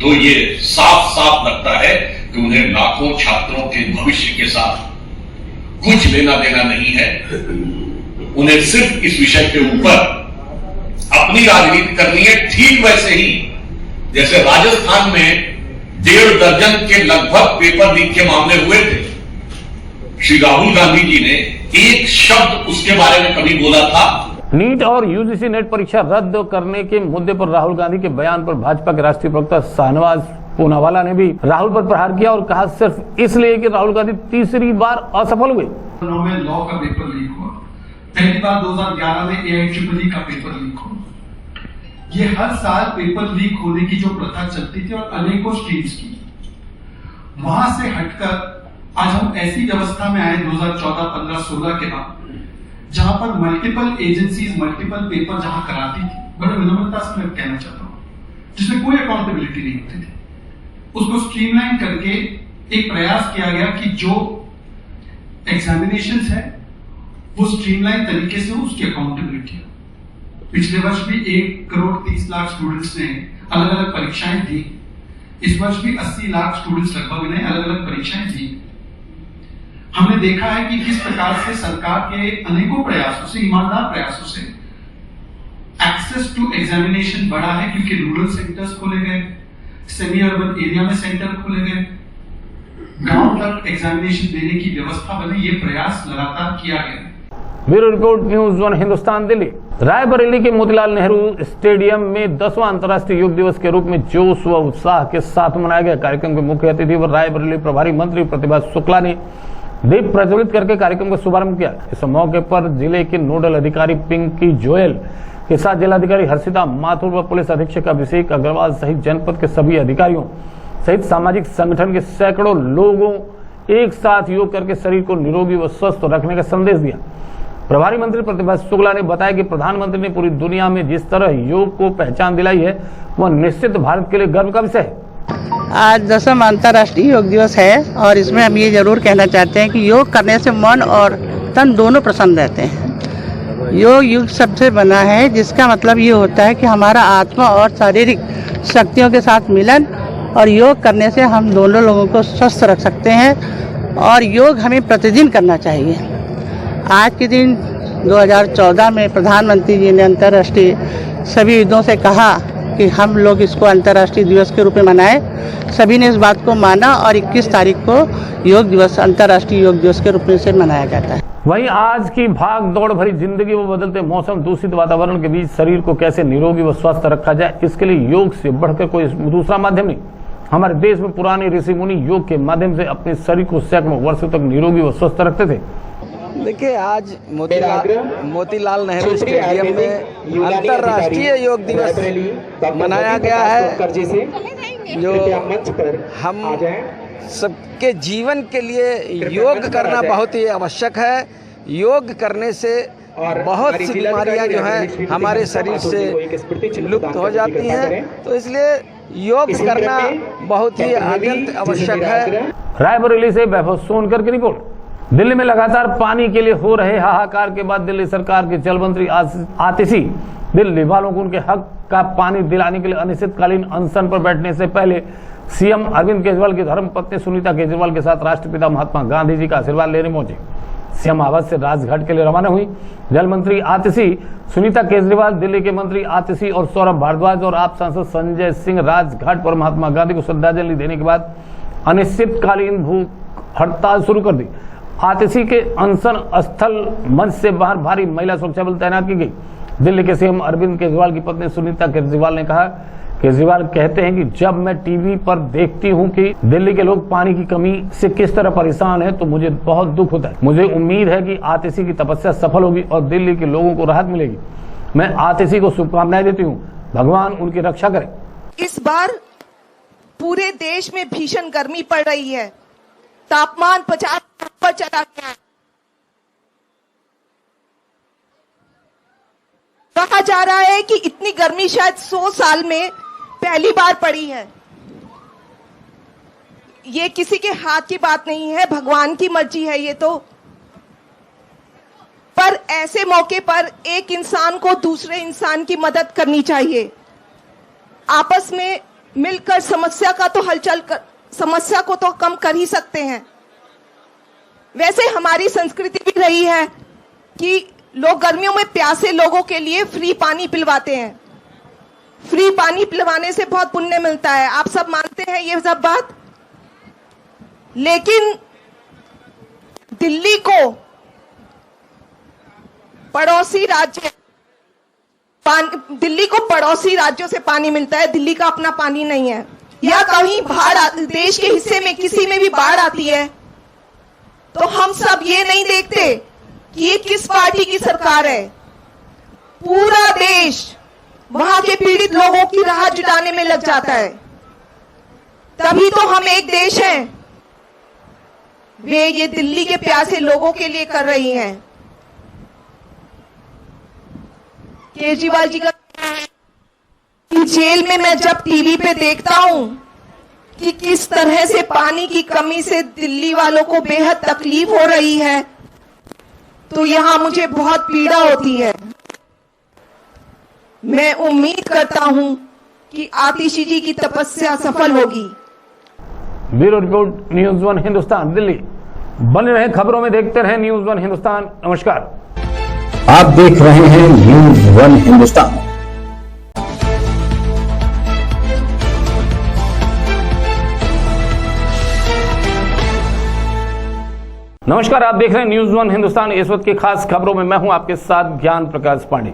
तो ये साफ साफ लगता है कि उन्हें लाखों छात्रों के भविष्य के साथ कुछ लेना देना नहीं है। उन्हें सिर्फ इस विषय के ऊपर अपनी राजनीति करनी है। ठीक वैसे ही जैसे राजस्थान में 1.5 दर्जन के लगभग पेपर लीक के मामले हुए थे, श्री राहुल गांधी जी ने एक शब्द उसके बारे में कभी बोला था। नीट और UGC नेट परीक्षा रद्द करने के मुद्दे पर राहुल गांधी के बयान पर भाजपा के राष्ट्रीय प्रवक्ता शाहनवाज पूनावाला ने भी राहुल पर प्रहार किया और कहा सिर्फ इसलिए कि राहुल गांधी तीसरी बार असफल हुए। में लॉ का पेपर लीक हुआ, पहली बार 2011 में AIEEE का पेपर लीक हुआ। ये हर साल पेपर लीक होने की जो प्रथा चलती थी और अनेकों स्ट्रीम्स की, वहां से हटकर आज हम ऐसी व्यवस्था में आए 2014, 15, 16 के बाद, जहां पर मल्टीपल एजेंसीज मल्टीपल पेपर जहां कराती थी, बड़े विनम्रता से मैं कहना चाहता हूं, जिसमें कोई अकाउंटेबिलिटी नहीं होती थी, उसको स्ट्रीमलाइन करके एक प्रयास किया गया कि जो एग्जामिनेशंस है वो स्ट्रीमलाइन तरीके से उसकी अकाउंटेबिलिटी। पिछले वर्ष भी 1,30,00,000 स्टूडेंट्स ने अलग अलग परीक्षाएं दी। इस वर्ष भी 80 लाख स्टूडेंट्स लगभग ने अलग अलग परीक्षाएं दी। हमने देखा है कि किस प्रकार से सरकार के अनेकों प्रयासों से, ईमानदार प्रयासों से एक्सेस टू एग्जामिनेशन बढ़ा है, क्योंकि रूरल सेंटर्स खोले गए, सेमी अर्बन एरिया में सेंटर खोले गए, गांव तक एग्जामिनेशन देने की व्यवस्था बनी। ये प्रयास लगातार किया गया। Bureau report, news one Hindustan, Delhi. Raebareli के मोतीलाल नेहरू स्टेडियम में 10वां अंतर्राष्ट्रीय योग दिवस के रूप में जोश व उत्साह के साथ मनाया गया। कार्यक्रम के मुख्य अतिथि व रायबरेली प्रभारी मंत्री प्रतिभा शुक्ला ने दीप प्रज्वलित करके कार्यक्रम का शुभारंभ किया। इस मौके पर जिले के नोडल अधिकारी पिंकी जोयल के साथ जिलाधिकारी हर्षिता माथुर व पुलिस अधीक्षक अभिषेक अग्रवाल सहित जनपद के सभी अधिकारियों सहित सामाजिक संगठन के सैकड़ों लोगों एक साथ योग करके शरीर को निरोगी व स्वस्थ रखने का संदेश दिया। प्रभारी मंत्री प्रतिभा शुक्ला ने बताया कि प्रधानमंत्री ने पूरी दुनिया में जिस तरह योग को पहचान दिलाई है वह निश्चित भारत के लिए गर्व का विषय है। आज 10वां अंतर्राष्ट्रीय योग दिवस है और इसमें हम ये जरूर कहना चाहते हैं कि योग करने से मन और तन दोनों प्रसन्न रहते हैं। योग युग शब्द से बना है, जिसका मतलब ये होता है कि हमारा आत्मा और शारीरिक शक्तियों के साथ मिलन, और योग करने से हम दोनों लोगों को स्वस्थ रख सकते हैं और योग हमें प्रतिदिन करना चाहिए। आज के दिन 2014 में प्रधानमंत्री जी ने अंतर्राष्ट्रीय सभी युद्धों से कहा कि हम लोग इसको अंतर्राष्ट्रीय दिवस के रूप में मनाएं। सभी ने इस बात को माना और 21 तारीख को योग दिवस, अंतर्राष्ट्रीय योग दिवस के रूप में से मनाया जाता है। वहीं आज की भाग दौड़ भरी जिंदगी व बदलते मौसम, दूषित वातावरण के बीच शरीर को कैसे निरोगी व स्वस्थ रखा जाए, इसके लिए योग से बढ़कर कोई दूसरा माध्यम नहीं। हमारे देश में पुराने ऋषि मुनि योग के माध्यम से अपने शरीर को सैकड़ों वर्षों तक निरोगी व स्वस्थ रखते थे। देखिए, आज मोतीलाल नेहरू स्टेडियम में अंतर्राष्ट्रीय योग दिवस मनाया गया है, जो हम सबके जीवन के लिए योग करना बहुत ही आवश्यक है। योग करने से बहुत सी बीमारियां जो हैं हमारे शरीर से लुप्त हो जाती हैं, तो इसलिए योग करना बहुत ही अत्यंत आवश्यक है। रायबरेली से वैभव सोनकर की रिपोर्ट। दिल्ली में लगातार पानी के लिए हो रहे हाहाकार के बाद दिल्ली सरकार के जल मंत्री आतिशी दिल्ली वालों को उनके हक का पानी दिलाने के लिए अनिश्चितकालीन अनशन पर बैठने से पहले सीएम अरविंद केजरीवाल की धर्मपत्नी सुनीता केजरीवाल के साथ राष्ट्रपिता महात्मा गांधी जी का आशीर्वाद लेने पहुंचे। सीएम आवास से राजघाट के लिए रवाना हुई। जल मंत्री आतिशी, सुनीता केजरीवाल, दिल्ली के मंत्री आतिशी और सौरभ भारद्वाज और आप सांसद संजय सिंह राजघाट पर महात्मा गांधी को श्रद्धांजलि देने के बाद अनिश्चितकालीन भूख हड़ताल शुरू कर दी। आतिशी के अनशन स्थल मंच से बाहर भारी महिला सुरक्षा बल तैनात की गई। दिल्ली के सीएम अरविंद केजरीवाल की पत्नी सुनीता केजरीवाल ने कहा, केजरीवाल कहते हैं कि जब मैं टीवी पर देखती हूं कि दिल्ली के लोग पानी की कमी से किस तरह परेशान हैं, तो मुझे बहुत दुख होता है। मुझे उम्मीद है कि आतिशी की तपस्या सफल होगी और दिल्ली के लोगों को राहत मिलेगी। मैं आतिशी को शुभकामनाएं देती हूँ, भगवान उनकी रक्षा करे। इस बार पूरे देश में भीषण गर्मी पड़ रही है, तापमान 50 पर चला गया है। कहा जा रहा है कि इतनी गर्मी शायद 100 साल में पहली बार पड़ी है। ये किसी के हाथ की बात नहीं है, भगवान की मर्जी है ये तो। पर ऐसे मौके पर एक इंसान को दूसरे इंसान की मदद करनी चाहिए। आपस में मिलकर समस्या को तो कम कर ही सकते हैं। वैसे हमारी संस्कृति भी रही है कि लोग गर्मियों में प्यासे लोगों के लिए फ्री पानी पिलवाते हैं। फ्री पानी पिलवाने से बहुत पुण्य मिलता है, आप सब मानते हैं ये सब बात। लेकिन दिल्ली को पड़ोसी राज्यों से पानी मिलता है, दिल्ली का अपना पानी नहीं है। या कहीं देश के हिस्से में किसी में भी बाढ़ आती है तो हम सब ये नहीं देखते कि ये किस पार्टी की सरकार है। पूरा देश वहां के पीड़ित लोगों की राहत जुटाने में लग जाता है। तभी तो हम एक देश हैं। वे ये दिल्ली के प्यासे लोगों के लिए कर रही हैं। केजरीवाल जी का जेल में मैं जब टीवी पे देखता हूं कि किस तरह से पानी की कमी से दिल्ली वालों को बेहद तकलीफ हो रही है, तो यहाँ मुझे बहुत पीड़ा होती है। मैं उम्मीद करता हूँ कि आतिशी जी की तपस्या सफल होगी। Bureau report, news one Hindustan, Delhi. बने रहे खबरों में, देखते रहे न्यूज़ वन हिंदुस्तान। नमस्कार। आप देख रहे हैं न्यूज़ वन हिंदुस्तान। नमस्कार, आप देख रहे हैं न्यूज़ वन हिंदुस्तान। इस वक्त की खास खबरों में मैं हूं आपके साथ ज्ञान प्रकाश पांडे।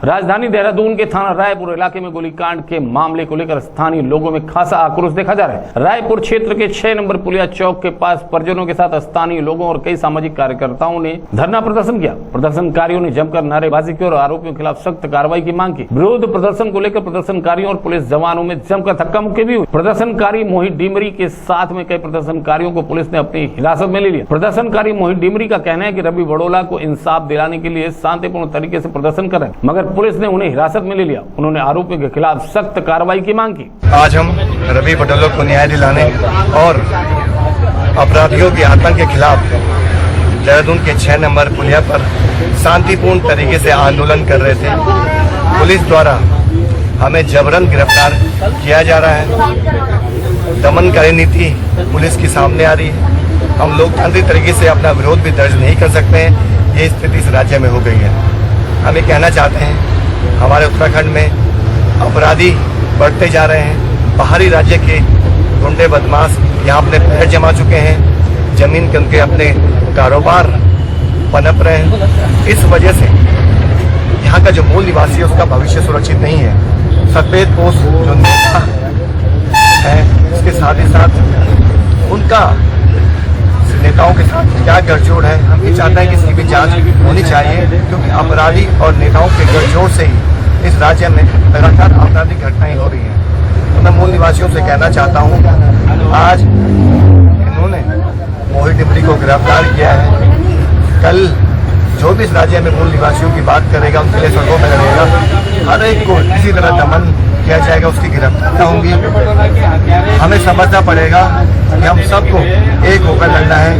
राजधानी देहरादून के थाना रायपुर इलाके में गोलीकांड के मामले को लेकर स्थानीय लोगों में खासा आक्रोश देखा जा रहा है। रायपुर क्षेत्र के 6 नंबर पुलिया चौक के पास परिजनों के साथ स्थानीय लोगों और कई सामाजिक कार्यकर्ताओं ने धरना प्रदर्शन किया। प्रदर्शनकारियों ने जमकर नारेबाजी की और आरोपियों के खिलाफ सख्त कार्रवाई की मांग की। विरोध प्रदर्शन को लेकर प्रदर्शनकारियों और पुलिस जवानों में जमकर धक्का मुक्की भी हुई। प्रदर्शनकारी मोहित डिमरी के साथ में कई प्रदर्शनकारियों को पुलिस ने अपनी हिरासत में ले लिया। प्रदर्शनकारी मोहित डिमरी का कहना है कि रवि बड़ोला को इंसाफ दिलाने के लिए शांतिपूर्ण तरीके से प्रदर्शन कर रहे हैं, मगर पुलिस ने उन्हें हिरासत में ले लिया। उन्होंने आरोपियों के खिलाफ सख्त कार्रवाई की मांग की। आज हम रवि बड़ोला को न्याय दिलाने और अपराधियों के आतंक के खिलाफ देहरादून के 6 नंबर पुलिया पर शांतिपूर्ण तरीके से आंदोलन कर रहे थे। पुलिस द्वारा हमें जबरन गिरफ्तार किया जा रहा है। दमनकारी नीति पुलिस के सामने आ रही है। हम लोकतांत्रिक तरीके से अपना विरोध भी दर्ज नहीं कर सकते हैं। ये स्थिति इस राज्य में हो गई है। हम ये कहना चाहते हैं, हमारे उत्तराखंड में अपराधी बढ़ते जा रहे हैं। बाहरी राज्य के गुंडे बदमाश यहाँ अपने पैर जमा चुके हैं। जमीन के उनके अपने कारोबार पनप रहे हैं। इस वजह से यहाँ का जो मूल निवासी है उसका भविष्य सुरक्षित नहीं है। सफेद पोस्ट जो नेता है, इसके साथ ही साथ उनका नेताओं के साथ क्या गठजोड़ है, हम ये चाहते हैं कि इसकी भी जांच होनी चाहिए, क्योंकि अपराधी और नेताओं के गठजोड़ से ही इस राज्य में लगातार आपराधिक घटनाएं हो रही हैं। तो मैं मूल निवासियों से कहना चाहता हूँ, आज इन्होंने मोहित डिमरी को गिरफ्तार किया है। कल जो भी इस राज्य में मूल निवासियों की बात करेगा, उनके लिए सड़कों में लगेगा। हर एक को किसी तरह दमन किया जाएगा, उसकी गिरफ्तारियां होंगी। हमें समझना पड़ेगा कि हम सबको एक होकर लड़ना है।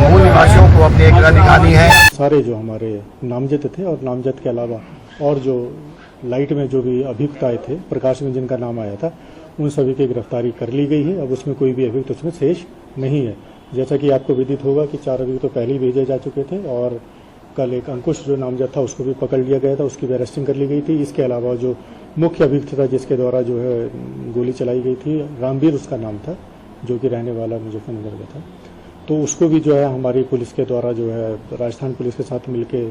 मूल निवासियों को अपनी एकता दिखानी है। सारे जो हमारे नामजद थे और नामजद के अलावा और जो लाइट में जो भी अभियुक्त आए थे, प्रकाश में जिनका नाम आया था, उन सभी की गिरफ्तारी कर ली गई है। अब उसमें कोई भी अभियुक्त उसमें शेष नहीं है। जैसा कि आपको विदित होगा कि 4 अभियुक्त तो पहले ही भेजे जा चुके थे और कल एक अंकुश जो नामजद था उसको भी पकड़ लिया गया था, उसकी भी अरेस्टिंग कर ली गई थी। इसके अलावा जो मुख्य अभियुक्त था जिसके द्वारा जो है गोली चलाई गई थी, रामवीर उसका नाम था, जो कि रहने वाला मुजफ्फरनगर का था, तो उसको भी जो है हमारी पुलिस के द्वारा जो है राजस्थान पुलिस के साथ मिलके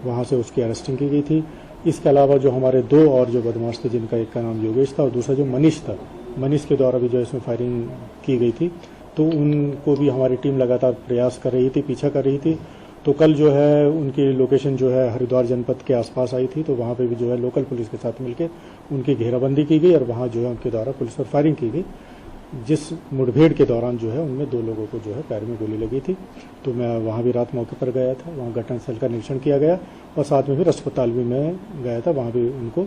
वहाँ से उसकी अरेस्टिंग की गई थी। इसके अलावा जो हमारे 2 और जो बदमाश थे, जिनका एक का नाम योगेश था और दूसरा जो मनीष था, मनीष के द्वारा भी जो इसमें फायरिंग की गई थी, तो उनको भी हमारी टीम लगातार प्रयास कर रही थी, पीछा कर रही थी। तो कल जो है उनकी लोकेशन जो है हरिद्वार जनपद के आसपास आई थी, तो वहाँ पे भी जो है लोकल पुलिस के साथ मिलके उनकी घेराबंदी की गई और वहाँ जो है उनके द्वारा पुलिस पर फायरिंग की गई, जिस मुठभेड़ के दौरान जो है उनमें 2 लोगों को जो है पैर में गोली लगी थी। तो मैं वहाँ भी रात मौके पर गया था, वहाँ घटनास्थल का निरीक्षण किया गया और साथ में फिर अस्पताल भी मैं गया था, वहाँ भी उनको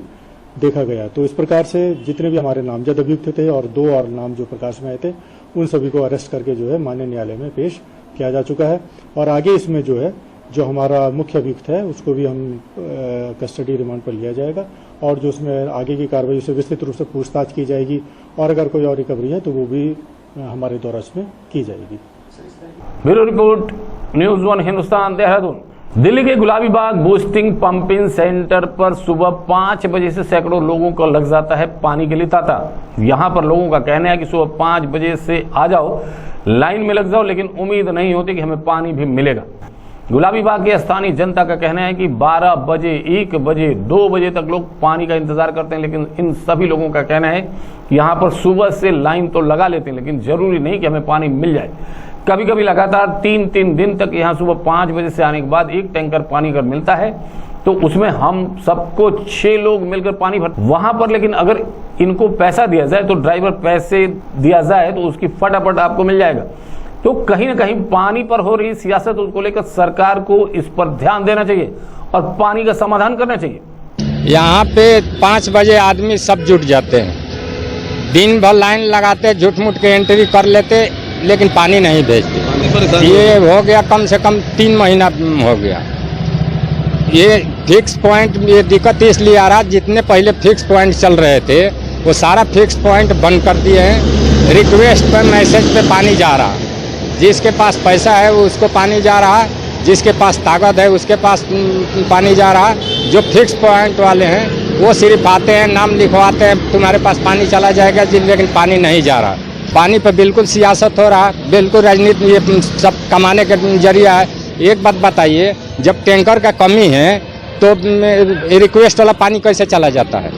देखा गया। तो इस प्रकार से जितने भी हमारे नामजद अभियुक्त थे और 2 और नाम जो प्रकाश में आए थे, उन सभी को अरेस्ट करके जो है माननीय न्यायालय में पेश किया जा चुका है। और आगे इसमें जो है जो हमारा मुख्य अभियुक्त है उसको भी हम कस्टडी रिमांड पर लिया जाएगा और जो उसमें आगे की कार्रवाई से विस्तृत रूप से पूछताछ की जाएगी और अगर कोई और रिकवरी है तो वो भी हमारे द्वारा इसमें की जाएगी। Bureau report, news one Hindustan, Dehradun. Delhi के गुलाबी बाग बूस्टिंग पंपिंग सेंटर पर सुबह 5 बजे से सैकड़ों लोगों को लग जाता है पानी के लिए तांता। यहाँ पर लोगों का कहना है कि सुबह 5 बजे से आ जाओ, लाइन में लग जाओ, लेकिन उम्मीद नहीं होती कि हमें पानी भी मिलेगा। गुलाबी बाग की स्थानीय जनता का कहना है कि 12 बजे, 1 बजे, 2 बजे तक लोग पानी का इंतजार करते हैं, लेकिन इन सभी लोगों का कहना है कि यहाँ पर सुबह से लाइन तो लगा लेते हैं, लेकिन जरूरी नहीं कि हमें पानी मिल जाए। कभी कभी लगातार 3-3 दिन तक यहाँ सुबह 5 बजे से आने के बाद 1 टैंकर पानी अगर मिलता है तो उसमें हम सबको 6 लोग मिलकर पानी भर वहां पर। लेकिन अगर इनको पैसा दिया जाए तो ड्राइवर पैसे दिया जाए तो उसकी फटाफट आपको मिल जाएगा। तो कहीं ना कहीं पानी पर हो रही सियासत, उसको लेकर सरकार को इस पर ध्यान देना चाहिए और पानी का समाधान करना चाहिए। यहाँ पे 5 बजे आदमी सब जुट जाते हैं, दिन भर लाइन लगाते, झूठ मूठ के एंट्री कर लेते, लेकिन पानी नहीं भेजते। ये हो गया कम से कम 3 महीना हो गया। ये फिक्स पॉइंट, ये दिक्कत इसलिए आ रहा, जितने पहले फिक्स पॉइंट चल रहे थे वो सारा फिक्स पॉइंट बंद कर दिए हैं। रिक्वेस्ट पे मैसेज पे पानी जा रहा, जिसके पास पैसा है वो उसको पानी जा रहा, जिसके पास ताकत है उसके पास पानी जा रहा। जो फिक्स पॉइंट वाले हैं वो सिर्फ आते हैं, नाम लिखवाते हैं, तुम्हारे पास पानी चला जाएगा, लेकिन पानी नहीं जा रहा। पानी पर बिल्कुल सियासत हो रहा, बिल्कुल राजनीति, ये सब कमाने का जरिया है। एक बात बताइए, जब टैंकर का कमी है तो रिक्वेस्ट वाला पानी कैसे चला जाता है?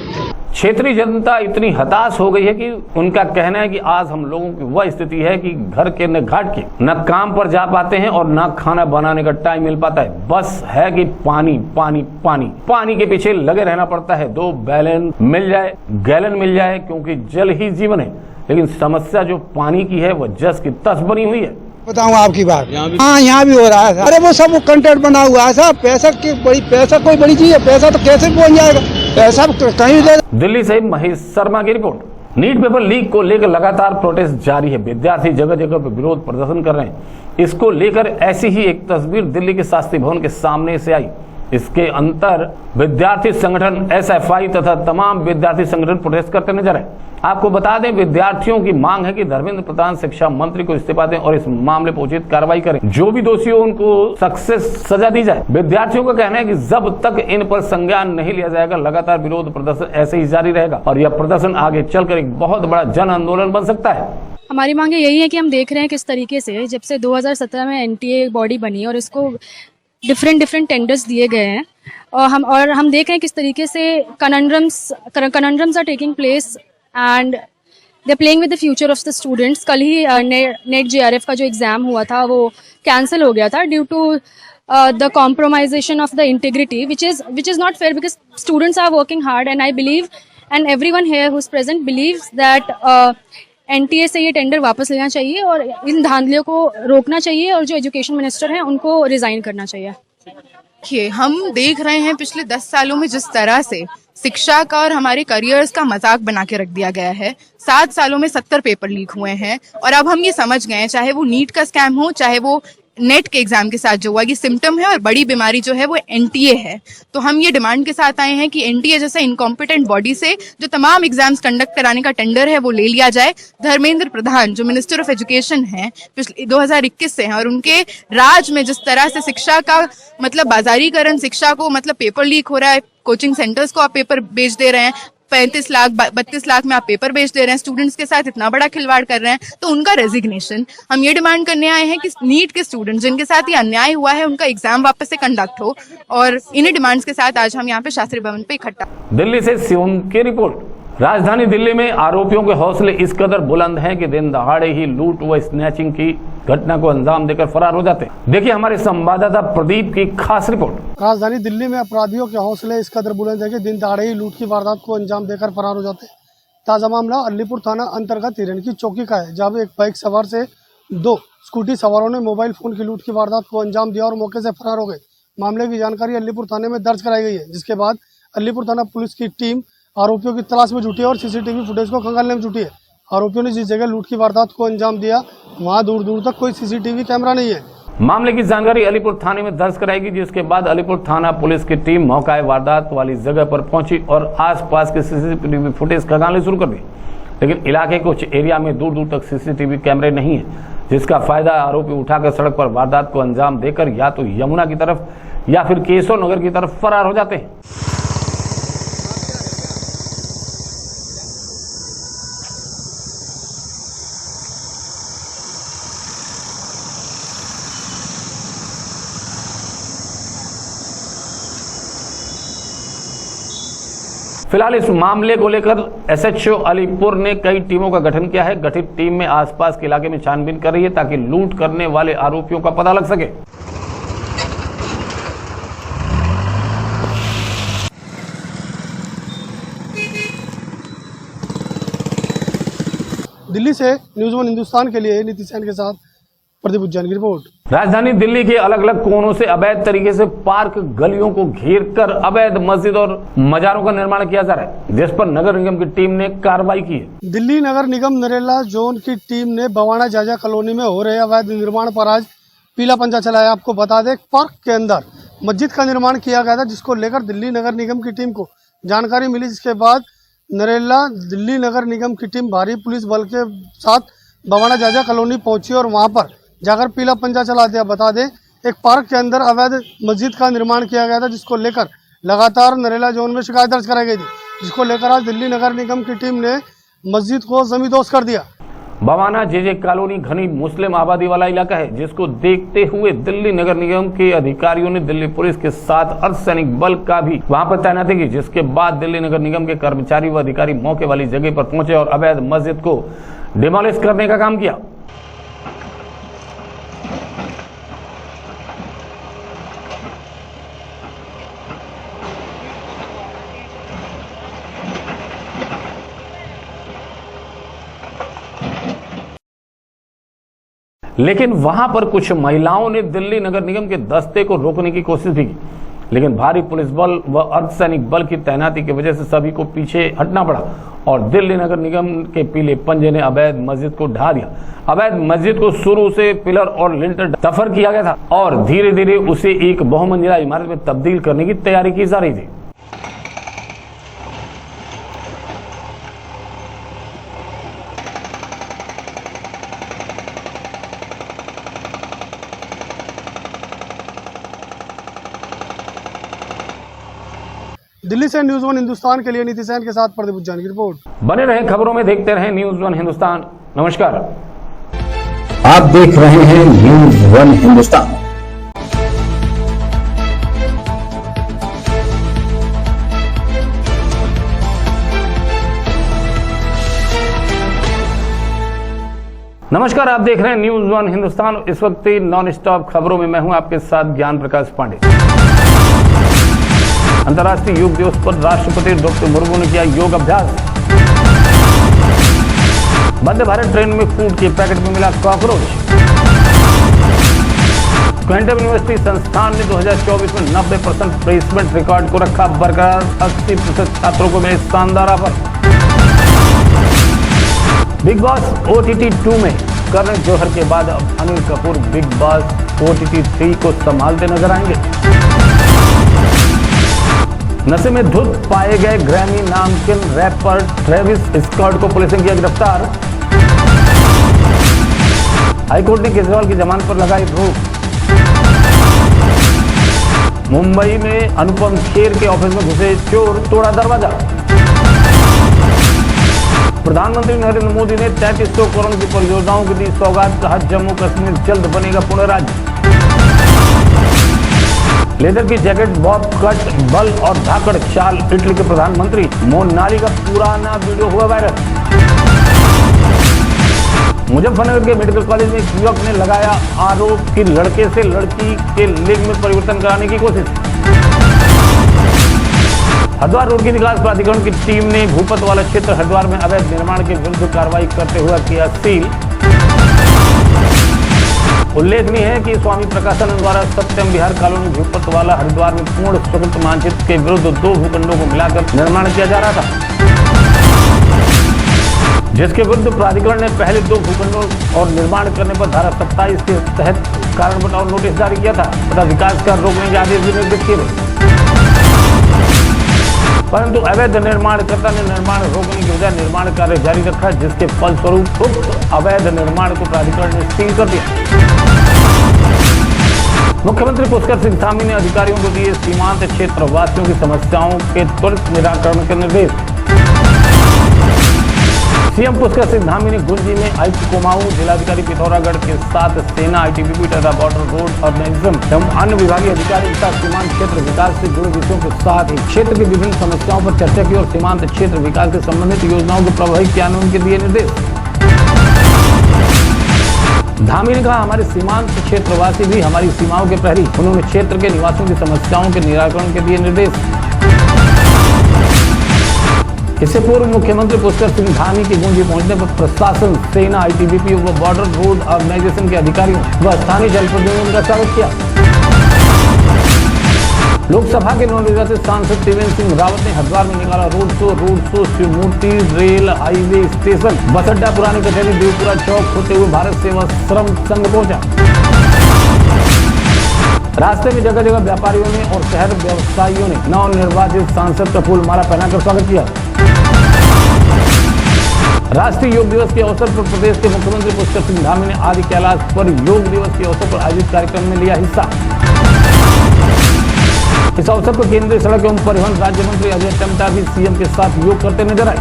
क्षेत्रीय जनता इतनी हताश हो गई है कि उनका कहना है कि आज हम लोगों की वह स्थिति है कि घर के न घाट के न काम पर जा पाते हैं और न खाना बनाने का टाइम मिल पाता है। बस है कि पानी पानी पानी पानी के पीछे लगे रहना पड़ता है। 2 बैलन मिल जाए, गैलन मिल जाए, क्योंकि जल ही जीवन है। लेकिन समस्या जो पानी की है वह जस की तस बनी हुई है। बताऊँ आपकी बात, हाँ यहाँ भी हो रहा है। अरे वो सब कंटेंट बना हुआ है साहब, पैसा की पैसा कोई बड़ी चीज है, पैसा तो कैसे पहुँच जाएगा, पैसा कहीं दे। दिल्ली से महेश शर्मा की रिपोर्ट। नीट पेपर लीक को लेकर लगातार प्रोटेस्ट जारी है। विद्यार्थी जगह जगह पर विरोध प्रदर्शन कर रहे हैं। इसको लेकर ऐसी ही एक तस्वीर दिल्ली के शास्त्री भवन के सामने से आई। इसके अंतर विद्यार्थी संगठन एसएफआई तथा तमाम विद्यार्थी संगठन प्रोटेस्ट करते नजर आए। आपको बता दें, विद्यार्थियों की मांग है कि धर्मेंद्र प्रधान शिक्षा मंत्री को इस्तीफा दें और इस मामले पर उचित कार्रवाई करें। जो भी दोषी हो उनको सख्त सजा दी जाए। विद्यार्थियों का कहना है कि जब तक इन पर संज्ञान नहीं लिया जाएगा, लगातार विरोध प्रदर्शन ऐसे ही जारी रहेगा और यह प्रदर्शन आगे चलकर एक बहुत बड़ा जन आंदोलन बन सकता है। हमारी मांगे यही है कि हम देख रहे हैं किस तरीके से जब से 2017 में एनटीए बॉडी बनी और इसको डिफरेंट टेंडर्स दिए गए हैं और हम देख रहे हैं किस तरीके से conundrums are taking place and they playing with the future of the students. कल ही नेट जेआरएफ का जो एग्जाम हुआ था वो कैंसिल हो गया था due to the compromisation of the integrity, which is not fair because students are working hard and I believe and everyone here who's present believes that NTA से ये टेंडर वापस लेना चाहिए और इन धांधलियों को रोकना चाहिए और जो एजुकेशन मिनिस्टर हैं उनको रिजाइन करना चाहिए। देखिए, हम देख रहे हैं पिछले 10 सालों में जिस तरह से शिक्षा का और हमारे करियर्स का मजाक बना के रख दिया गया है। 7 सालों में 70 पेपर लीक हुए हैं और अब हम ये समझ गए हैं, चाहे वो नीट का स्कैम हो, चाहे वो नेट के एग्जाम के साथ जो हुआ, ये सिम्टम है और बड़ी बीमारी जो है वो एनटीए है। तो हम ये डिमांड के साथ आए हैं कि एनटीए जैसा इनकॉम्पिटेंट बॉडी से जो तमाम एग्जाम्स कंडक्ट कराने का टेंडर है वो ले लिया जाए। धर्मेंद्र प्रधान जो मिनिस्टर ऑफ एजुकेशन हैं पिछले 2021 से हैं और उनके राज में जिस तरह से शिक्षा का मतलब बाजारीकरण, शिक्षा को मतलब पेपर लीक हो रहा है, कोचिंग सेंटर्स को आप पेपर बेच दे रहे हैं, 35 लाख 32 लाख में आप पेपर बेच दे रहे हैं, स्टूडेंट्स के साथ इतना बड़ा खिलवाड़ कर रहे हैं, तो उनका रेजिग्नेशन। हम ये डिमांड करने आए हैं कि नीट के स्टूडेंट्स जिनके साथ ये अन्याय हुआ है उनका एग्जाम वापस से कंडक्ट हो और इन्हीं डिमांड्स के साथ आज हम यहाँ पे शास्त्री भवन पे इकट्ठा। दिल्ली से शिवम की रिपोर्ट। राजधानी दिल्ली में आरोपियों के हौसले इस कदर बुलंद हैं कि दिन दहाड़े ही लूट व स्नैचिंग की घटना को अंजाम देकर फरार हो जाते हैं। देखिए हमारे संवाददाता प्रदीप की खास रिपोर्ट। राजधानी दिल्ली में अपराधियों के हौसले इस कदर बुलंद है कि दिन दहाड़े ही लूट की वारदात को अंजाम देकर फरार हो जाते हैं। ताजा मामला अलीपुर थाना अंतर्गत हिरन की चौकी का है, जहां एक बाइक सवार से 2 स्कूटी सवारों ने मोबाइल फोन की लूट की वारदात को अंजाम दिया और मौके से फरार हो गए। मामले की जानकारी अलीपुर थाने में दर्ज कराई गई है, जिसके बाद अलीपुर थाना पुलिस की टीम आरोपियों की तलाश में जुटी है और सीसीटीवी फुटेज को खंगालने में जुटी है। आरोपियों ने जिस जगह लूट की वारदात को अंजाम दिया वहां दूर दूर तक कोई सीसीटीवी कैमरा नहीं है। मामले की जानकारी अलीपुर थाने में दर्ज कराएगी, जिसके बाद अलीपुर थाना पुलिस की टीम मौका वारदात वाली जगह पर पहुंची और आसपास के सीसीटीवी फुटेज खंगालने शुरू कर दी। लेकिन इलाके कुछ एरिया में दूर दूर तक सीसीटीवी कैमरे नहीं है, जिसका फायदा आरोपी उठाकर सड़क पर वारदात को अंजाम देकर या तो यमुना की तरफ या फिर केशव नगर की तरफ फरार हो जाते हैं। फिलहाल इस मामले को लेकर एसएचओ अलीपुर ने कई टीमों का गठन किया है। गठित टीम में आसपास के इलाके में छानबीन कर रही है ताकि लूट करने वाले आरोपियों का पता लग सके। दिल्ली से न्यूज़ 1 हिंदुस्तान के लिए नीतीश सैन के साथ प्रदीप उज्जैन की रिपोर्ट। राजधानी दिल्ली के अलग अलग कोनों से अवैध तरीके से पार्क गलियों को घेरकर अवैध मस्जिद और मजारों का निर्माण किया जा रहा है, जिस पर नगर निगम की टीम ने कार्रवाई की है। दिल्ली नगर निगम नरेला जोन की टीम ने बवाना जाजा कॉलोनी में हो रहे अवैध निर्माण पर आज पीला पंजा चलाया। आपको बता दें, पार्क के अंदर मस्जिद का निर्माण किया गया था, जिसको लेकर दिल्ली नगर निगम की टीम को जानकारी मिली, जिसके बाद नरेला दिल्ली नगर निगम की टीम भारी पुलिस बल के साथ बवाना जाजा कॉलोनी पहुंची और वहां पर जाकर पीला पंजा चला दिया। बता दें, एक पार्क के अंदर अवैध मस्जिद का निर्माण किया गया था, जिसको लेकर लगातार नरेला जोन में शिकायत दर्ज कराई गई थी, जिसको लेकर आज दिल्ली नगर निगम की टीम ने मस्जिद को जमींदोज कर दिया। बवाना जेजे कॉलोनी घनी मुस्लिम आबादी वाला इलाका है, जिसको देखते हुए दिल्ली नगर निगम के अधिकारियों ने दिल्ली पुलिस के साथ अर्धसैनिक बल का भी वहां पर तैनाती की, जिसके बाद दिल्ली नगर निगम के कर्मचारी व अधिकारी मौके वाली जगह पर पहुंचे और अवैध मस्जिद को डिमोलिश करने का काम किया। लेकिन वहां पर कुछ महिलाओं ने दिल्ली नगर निगम के दस्ते को रोकने की कोशिश भी की, लेकिन भारी पुलिस बल व अर्धसैनिक बल की तैनाती की वजह से सभी को पीछे हटना पड़ा और दिल्ली नगर निगम के पीले पंजे ने अवैध मस्जिद को ढा दिया। अवैध मस्जिद को शुरू से पिलर और लिंटर दफन किया गया था और धीरे धीरे उसे एक बहुमंजिला इमारत में तब्दील करने की तैयारी की जा रही थी। दिल्ली से न्यूज़ 1 हिंदुस्तान के लिए नीति सैन के साथ प्रदीप उज्जैन की रिपोर्ट। बने रहे खबरों में, देखते रहे न्यूज़ 1 हिंदुस्तान। नमस्कार। आप देख रहे हैं न्यूज़ 1 हिंदुस्तान। नमस्कार, आप देख रहे हैं न्यूज़ 1 हिंदुस्तान। इस वक्त नॉन स्टॉप खबरों में मैं हूं आपके साथ ज्ञान प्रकाश पांडे। अंतर्राष्ट्रीय योग दिवस पर राष्ट्रपति द्रौपदी मुर्मू ने किया योग अभ्यास। वंदे भारत ट्रेन में फूड के पैकेट में मिला कॉकरोच। क्वांटम यूनिवर्सिटी संस्थान ने 2024 में 90% प्लेसमेंट रिकॉर्ड को रखा बरकरार। 80% छात्रों को मिले शानदार ऑफर। बिग बॉस OTT 2 में करण जौहर के बाद अब Anil Kapoor big boss OTT 3 को संभालते नजर आएंगे। नशे में धुत पाए गए ग्रैमी नामकिन रैपर ट्रेविस स्कॉट को पुलिस ने किया गिरफ्तार। हाईकोर्ट ने केजरीवाल की जमानत पर लगाई रोक। मुंबई में अनुपम खेर के ऑफिस में घुसे चोर, तोड़ा दरवाजा। प्रधानमंत्री नरेंद्र मोदी ने 3300 करोड़ की परियोजनाओं की दी सौगात, कहा जम्मू कश्मीर जल्द बनेगा पूर्ण राज्य। लेदर की जैकेट, बॉब कट, बल और धाकड़ चाल इटली के प्रधानमंत्री। मोनाली का पुराना वीडियो हुआ वायरल। मुजफ्फरनगर के मेडिकल कॉलेज में एक युवक ने लगाया आरोप कि लड़के से लड़की के लिंग में परिवर्तन कराने की कोशिश। हरिद्वार रोड की विकास प्राधिकरण की टीम ने भूपत वाला क्षेत्र हरिद्वार में अवैध निर्माण के विरुद्ध कार्रवाई करते हुए किया सील। उल्लेखनीय है कि स्वामी प्रकाशानंद द्वारा सत्यम विहार कॉलोनी भूपत वाला हरिद्वार में पूर्ण स्वतंत्र मानचित्र के विरुद्ध 2 भूखंडों को मिलाकर निर्माण किया जा रहा था, जिसके विरुद्ध प्राधिकरण ने पहले 2 भूखंडों और निर्माण करने पर धारा 27 के तहत कारण बताओ नोटिस जारी किया था तथा विकास कार्य रोकने के आदेश भी निर्गत किए थे। परंतु अवैध निर्माणकर्ता ने निर्माण रोकने की बजाय निर्माण कार्य जारी रखा, जिसके फलस्वरूप उक्त अवैध निर्माण को प्राधिकरण ने सील कर दिया। मुख्यमंत्री पुष्कर सिंह धामी ने अधिकारियों को दिए सीमांत क्षेत्र वासियों की समस्याओं के त्वरित निराकरण के निर्देश। सीएम पुष्कर सिंह धामी ने गुंजी में आयुक्त कुमाऊं, जिलाधिकारी पिथौरागढ़ के साथ सेना, ITBP तथा बॉर्डर रोड ऑर्गेनाइजेशन एवं अन्य विभागीय अधिकारियों के साथ सीमांत क्षेत्र विकास से जुड़े विषयों के साथ ही क्षेत्र की विभिन्न समस्याओं पर चर्चा की और सीमांत क्षेत्र विकास से संबंधित योजनाओं के प्रभावी क्रियान्वयन के दिए निर्देश। धामी ने कहा, हमारे सीमांत क्षेत्रवासी भी हमारी सीमाओं के प्रहरी। उन्होंने क्षेत्र के निवासियों की समस्याओं के निराकरण के दिए निर्देश। इससे पूर्व मुख्यमंत्री पुष्कर सिंह धामी की गुंजी पहुंचने पर प्रशासन, सेना, ITBP व बॉर्डर रोड ऑर्गेनाइजेशन के अधिकारियों व स्थानीय जनप्रतिनिधियों ने उनका स्वागत किया। लोकसभा के नवनिर्वाचित सांसद त्रिवेंद्र सिंह रावत ने हरिद्वार में निकाला रोड शो शिव मूर्ति रेल हाईवे स्टेशन, बस अड्डा, पुरानी कचहरी, देवपुरा चौक होते हुए भारत सेवा श्रम संघ पहुंचा। रास्ते में जगह जगह व्यापारियों ने और शहर व्यवसायियों ने नवनिर्वाचित सांसद का फूल माला पहनाकर स्वागत किया। राष्ट्रीय योग दिवस के अवसर पर प्रदेश के मुख्यमंत्री पुष्कर सिंह धामी ने आदि कैलाश पर योग दिवस के अवसर पर आयोजित कार्यक्रम में लिया हिस्सा। इस अवसर पर केंद्रीय सड़क एवं परिवहन राज्य मंत्री अजय टमटा भी सीएम के साथ योग करते नजर आए।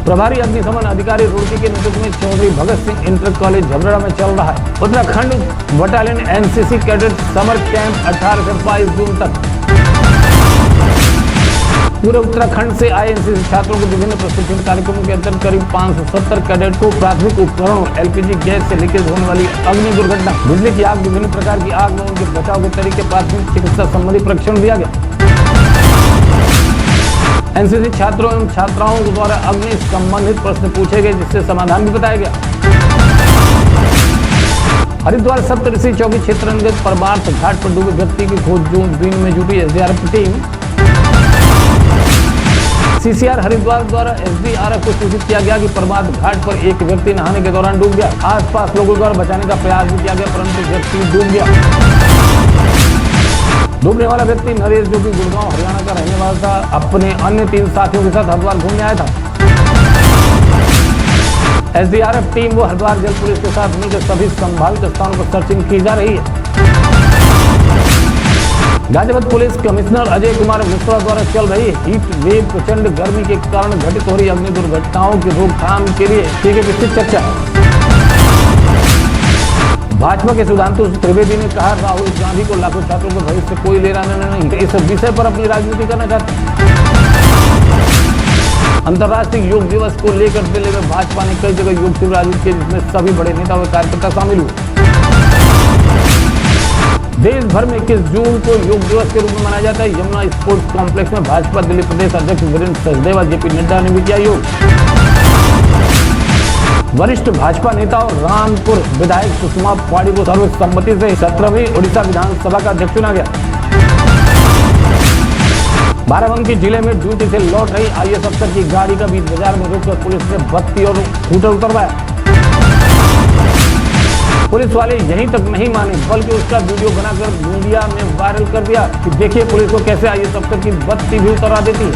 प्रभारी अग्निशमन अधिकारी रुड़की के नेतृत्व में चौधरी भगत सिंह इंटर कॉलेज झबरेड़ा में चल रहा है Uttarakhand battalion NCC cadet summer camp 18 से 22 जून तक। पूरे उत्तराखंड से आए एनसीसी छात्रों को विभिन्न प्रशिक्षण कार्यक्रमों के अंतर्गत करीब 570 कैडेट को प्राथमिक उपकरणों एलपीजी गैस से लीकेज होने वाली अग्नि दुर्घटना, बिजली की आग, विभिन्न प्रकार की आग में उनके बचाव के तरीके, प्राथमिक चिकित्सा संबंधी प्रशिक्षण दिया गया। एनसीसी छात्रों एवं छात्राओं द्वारा अग्नि संबंधित प्रश्न पूछे गए जिससे समाधान भी बताया गया। हरिद्वार सप्तऋषि चौकी क्षेत्र अंतर्गत परमार्थ घाट पर डूबे व्यक्ति की खोज जून में जुटी एसडीआरएफ टीम। सीसीआर हरिद्वार द्वारा एसडीआरएफ को सूचित किया गया कि परमार्थ घाट पर एक व्यक्ति नहाने के दौरान डूब गया। आसपास लोगों द्वारा बचाने का प्रयास भी किया गया परंतु व्यक्ति डूब गया। डूबने वाला व्यक्ति नरेश जो कि गुड़गांव हरियाणा का रहने वाला था, अपने अन्य 3 साथियों के साथ हरिद्वार घूमने आया था। एसडीआरएफ टीम व हरिद्वार जल पुलिस के साथ मिलकर सभी संभावित स्थानों पर सर्चिंग की जा रही है। गाजियाबाद पुलिस कमिश्नर अजय कुमार मिश्रा द्वारा चल रही हीट वेव प्रचंड गर्मी के कारण घटित हो रही अग्नि दुर्घटनाओं की रोकथाम के लिए की गई विस्तृत चर्चा। भाजपा के सुधांशु त्रिवेदी ने कहा राहुल गांधी को लाखों छात्रों के भविष्य से कोई लेना देना नहीं, इस विषय पर अपनी राजनीति करना चाहते हैं। अंतर्राष्ट्रीय योग दिवस को लेकर दिल्ली में भाजपा ने कई जगह योग शिविर आयोजित किए जिसमें सभी बड़े नेता व कार्यकर्ता शामिल हुए। देश भर में 21 जून को योग दिवस के रूप में मनाया जाता है। यमुना स्पोर्ट्स कॉम्प्लेक्स में भाजपा दिल्ली प्रदेश अध्यक्ष वीरेंद्र सचदेवा जेपी नड्डा ने भी किया योग। वरिष्ठ भाजपा नेता और रामपुर विधायक सुषमा पाड़ी को सर्वसम्मति से 17वीं उड़ीसा विधानसभा का अध्यक्ष चुना गया। बाराबंकी जिले में ड्यूटी से लौट रही आईएएस अफसर की गाड़ी का बीच बाजार में रोककर पुलिस ने बत्ती और स्कूटर उतरवाया। पुलिस वाले यहीं तक नहीं माने बल्कि उसका वीडियो बनाकर मीडिया में वायरल कर दिया कि देखिए पुलिस को कैसे आईएएस अफसर की बत्ती भी उतरा देती है।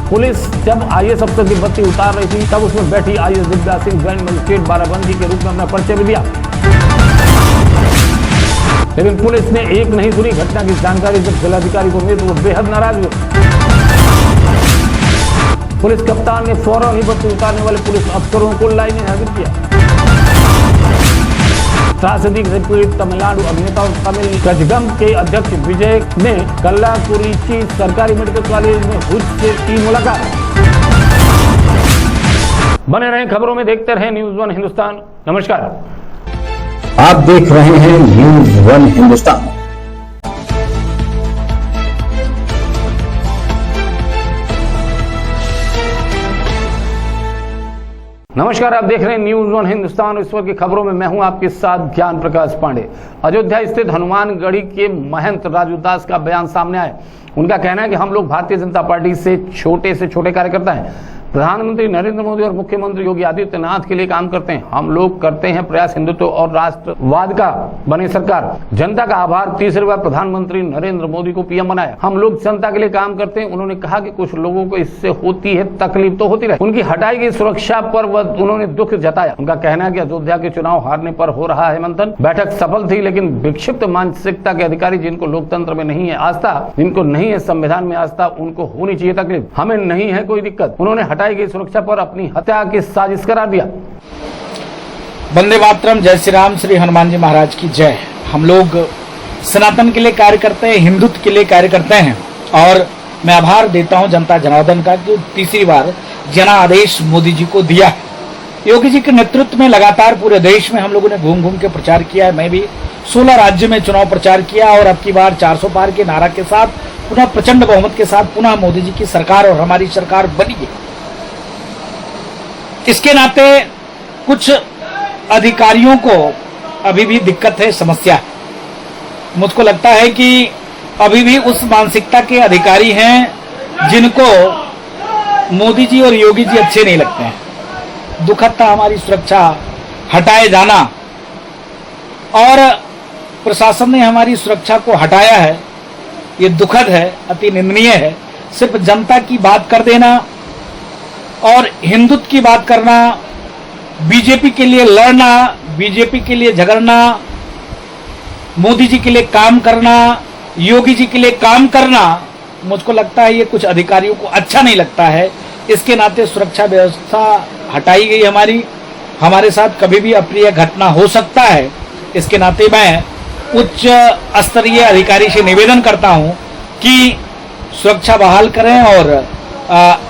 पुलिस जब आईएएस अफसर की बत्ती उतार रही थी तब उसमें बैठी IAS Divya Singh joint magistrate Barabanki के रूप में अपना परिचय भी दिया, लेकिन पुलिस ने एक नहीं सुनी। घटना की जानकारी जब जिलाधिकारी को मिली तो वो बेहद नाराज हुए। पुलिस कप्तान ने फौरन ही बत्ती उतारने वाले पुलिस अफसरों को लाइन में हाजिर किया। त्रासदी से पीड़ित तमिलनाडु अभिनेता और तमिल कजगम के अध्यक्ष विजय ने कल्लाकुरिची सरकारी मेडिकल कॉलेज में हुज से की मुलाकात। बने रहें खबरों में, देखते रहें न्यूज़ 1 हिंदुस्तान। नमस्कार। आप देख रहे हैं न्यूज़ 1 हिंदुस्तान। नमस्कार, आप देख रहे हैं न्यूज़ 1 हिंदुस्तान। इस वक्त की खबरों में मैं हूं आपके साथ ज्ञान प्रकाश पांडे। अयोध्या स्थित हनुमानगढ़ी के महंत राजू दास का बयान सामने आया। उनका कहना है कि हम लोग भारतीय जनता पार्टी से छोटे कार्यकर्ता हैं। प्रधानमंत्री नरेंद्र मोदी और मुख्यमंत्री योगी आदित्यनाथ के लिए काम करते हैं। हम लोग करते हैं प्रयास हिंदुत्व और राष्ट्रवाद का बने सरकार। जनता का आभार, तीसरी बार प्रधानमंत्री नरेंद्र मोदी को पीएम बनाया। हम लोग जनता के लिए काम करते हैं। उन्होंने कहा कि कुछ लोगों को इससे होती है तकलीफ तो होती रहे। उनकी हटाई गई सुरक्षा पर उन्होंने दुख जताया। उनका कहना है कि अयोध्या के चुनाव हारने पर हो रहा है मंथन। बैठक सफल थी लेकिन विक्षिप्त मानसिकता के अधिकारी जिनको लोकतंत्र में नहीं है आस्था, जिनको नहीं है संविधान में आस्था, उनको होनी चाहिए तकलीफ। हमें नहीं है कोई दिक्कत। उन्होंने हटाई गई सुरक्षा पर अपनी हत्या की साजिश करार दिया। वंदे मातरम, जय श्री राम, श्री हनुमान जी महाराज की जय। हम लोग सनातन के लिए कार्य करते हैं, हिंदुत्व के लिए कार्य करते हैं और मैं आभार देता हूं जनता जनार्दन का कि तीसरी बार जनादेश मोदी जी को दिया है। योगी जी के नेतृत्व में लगातार पूरे देश में हम लोगों ने घूम घूम के प्रचार किया है। मैं भी 16 राज्य में चुनाव प्रचार किया और अब की बार 400 पार के नारा के साथ पुनः प्रचंड बहुमत के साथ पुनः मोदी जी की सरकार और हमारी सरकार बनी है। इसके नाते कुछ अधिकारियों को अभी भी दिक्कत है, समस्या है। मुझको लगता है कि अभी भी उस मानसिकता के अधिकारी हैं जिनको मोदी जी और योगी जी अच्छे नहीं लगते हैं। दुखद था हमारी सुरक्षा हटाए जाना और प्रशासन ने हमारी सुरक्षा को हटाया है, ये दुखद है, अति निंदनीय है। सिर्फ जनता की बात कर देना और हिंदुत्व की बात करना, बीजेपी के लिए लड़ना, बीजेपी के लिए झगड़ना, मोदी जी के लिए काम करना, योगी जी के लिए काम करना, मुझको लगता है ये कुछ अधिकारियों को अच्छा नहीं लगता है। इसके नाते सुरक्षा व्यवस्था हटाई गई हमारी, हमारे साथ कभी भी अप्रिय घटना हो सकता है। इसके नाते मैं उच्च स्तरीय अधिकारी से निवेदन करता हूं कि सुरक्षा बहाल करें और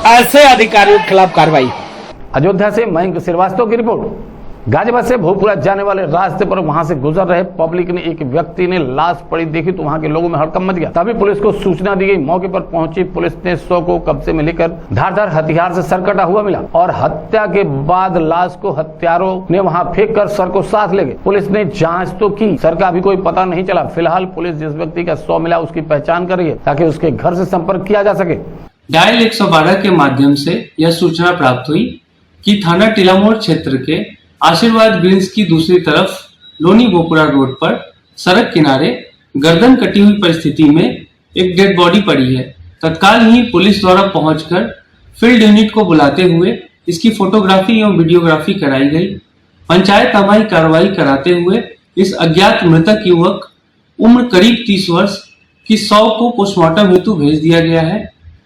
ऐसे अधिकारियों के खिलाफ कार्रवाई। अयोध्या से मयंक श्रीवास्तव की रिपोर्ट। गाजियाबाद से भोजपुरा जाने वाले रास्ते पर वहां से गुजर रहे पब्लिक ने एक व्यक्ति ने लाश पड़ी देखी तो वहां के लोगों में हड़कंप मच गया। तभी पुलिस को सूचना दी गई। मौके पर पहुंची पुलिस ने शव को कब्जे में लेकर धारदार हथियार से सरकटा हुआ मिला और हत्या के बाद लाश को हत्यारों ने वहां फेंक कर सर को साथ ले गए। पुलिस ने जाँच तो की, सर का अभी कोई पता नहीं चला। फिलहाल पुलिस जिस व्यक्ति का शव मिला उसकी पहचान कर रही है ताकि उसके घर से संपर्क किया जा सके। डायल 112 के माध्यम से यह सूचना प्राप्त हुई कि थाना टीलामोड़ क्षेत्र के आशीर्वाद ग्रीन्स की दूसरी तरफ लोनी भोपुरा रोड पर सड़क किनारे गर्दन कटी हुई परिस्थिति में एक डेड बॉडी पड़ी है। तत्काल ही पुलिस द्वारा पहुंचकर फील्ड यूनिट को बुलाते हुए इसकी फोटोग्राफी एवं वीडियोग्राफी कराई गई। पंचायत अमाई कार्रवाई कराते हुए इस अज्ञात मृतक युवक उम्र करीब 30 वर्ष की शव को पोस्टमार्टम हेतु भेज दिया गया है।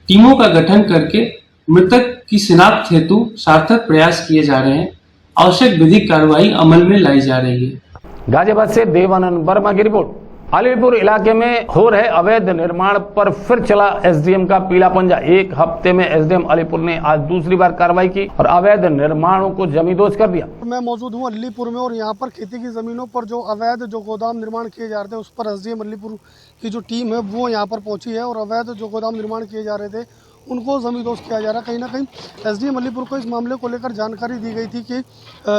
टीमों का गठन करके मृतक की शिनाख्त हेतु सार्थक प्रयास किए जा रहे हैं। आवश्यक विधिक कार्रवाई अमल में लाई जा रही है। गाजियाबाद से देवानंद वर्मा की रिपोर्ट। अलीपुर इलाके में हो रहे अवैध निर्माण पर फिर चला एसडीएम का पीला पंजा। एक हफ्ते में एसडीएम अलीपुर ने आज दूसरी बार कार्रवाई की और अवैध निर्माणों को जमींदोज कर दिया। मैं मौजूद हूँ अलीपुर में और यहाँ पर खेती की जमीनों पर जो अवैध जो गोदाम निर्माण किए जा रहे थे उस पर एसडीएम अलीपुर की जो टीम है वो यहाँ पर पहुंची है और अवैध जो गोदाम निर्माण किए जा रहे थे उनको जमींदोज किया जा रहा है। कहीं ना कहीं एसडीएम अलीपुर को इस मामले को लेकर जानकारी दी गई थी कि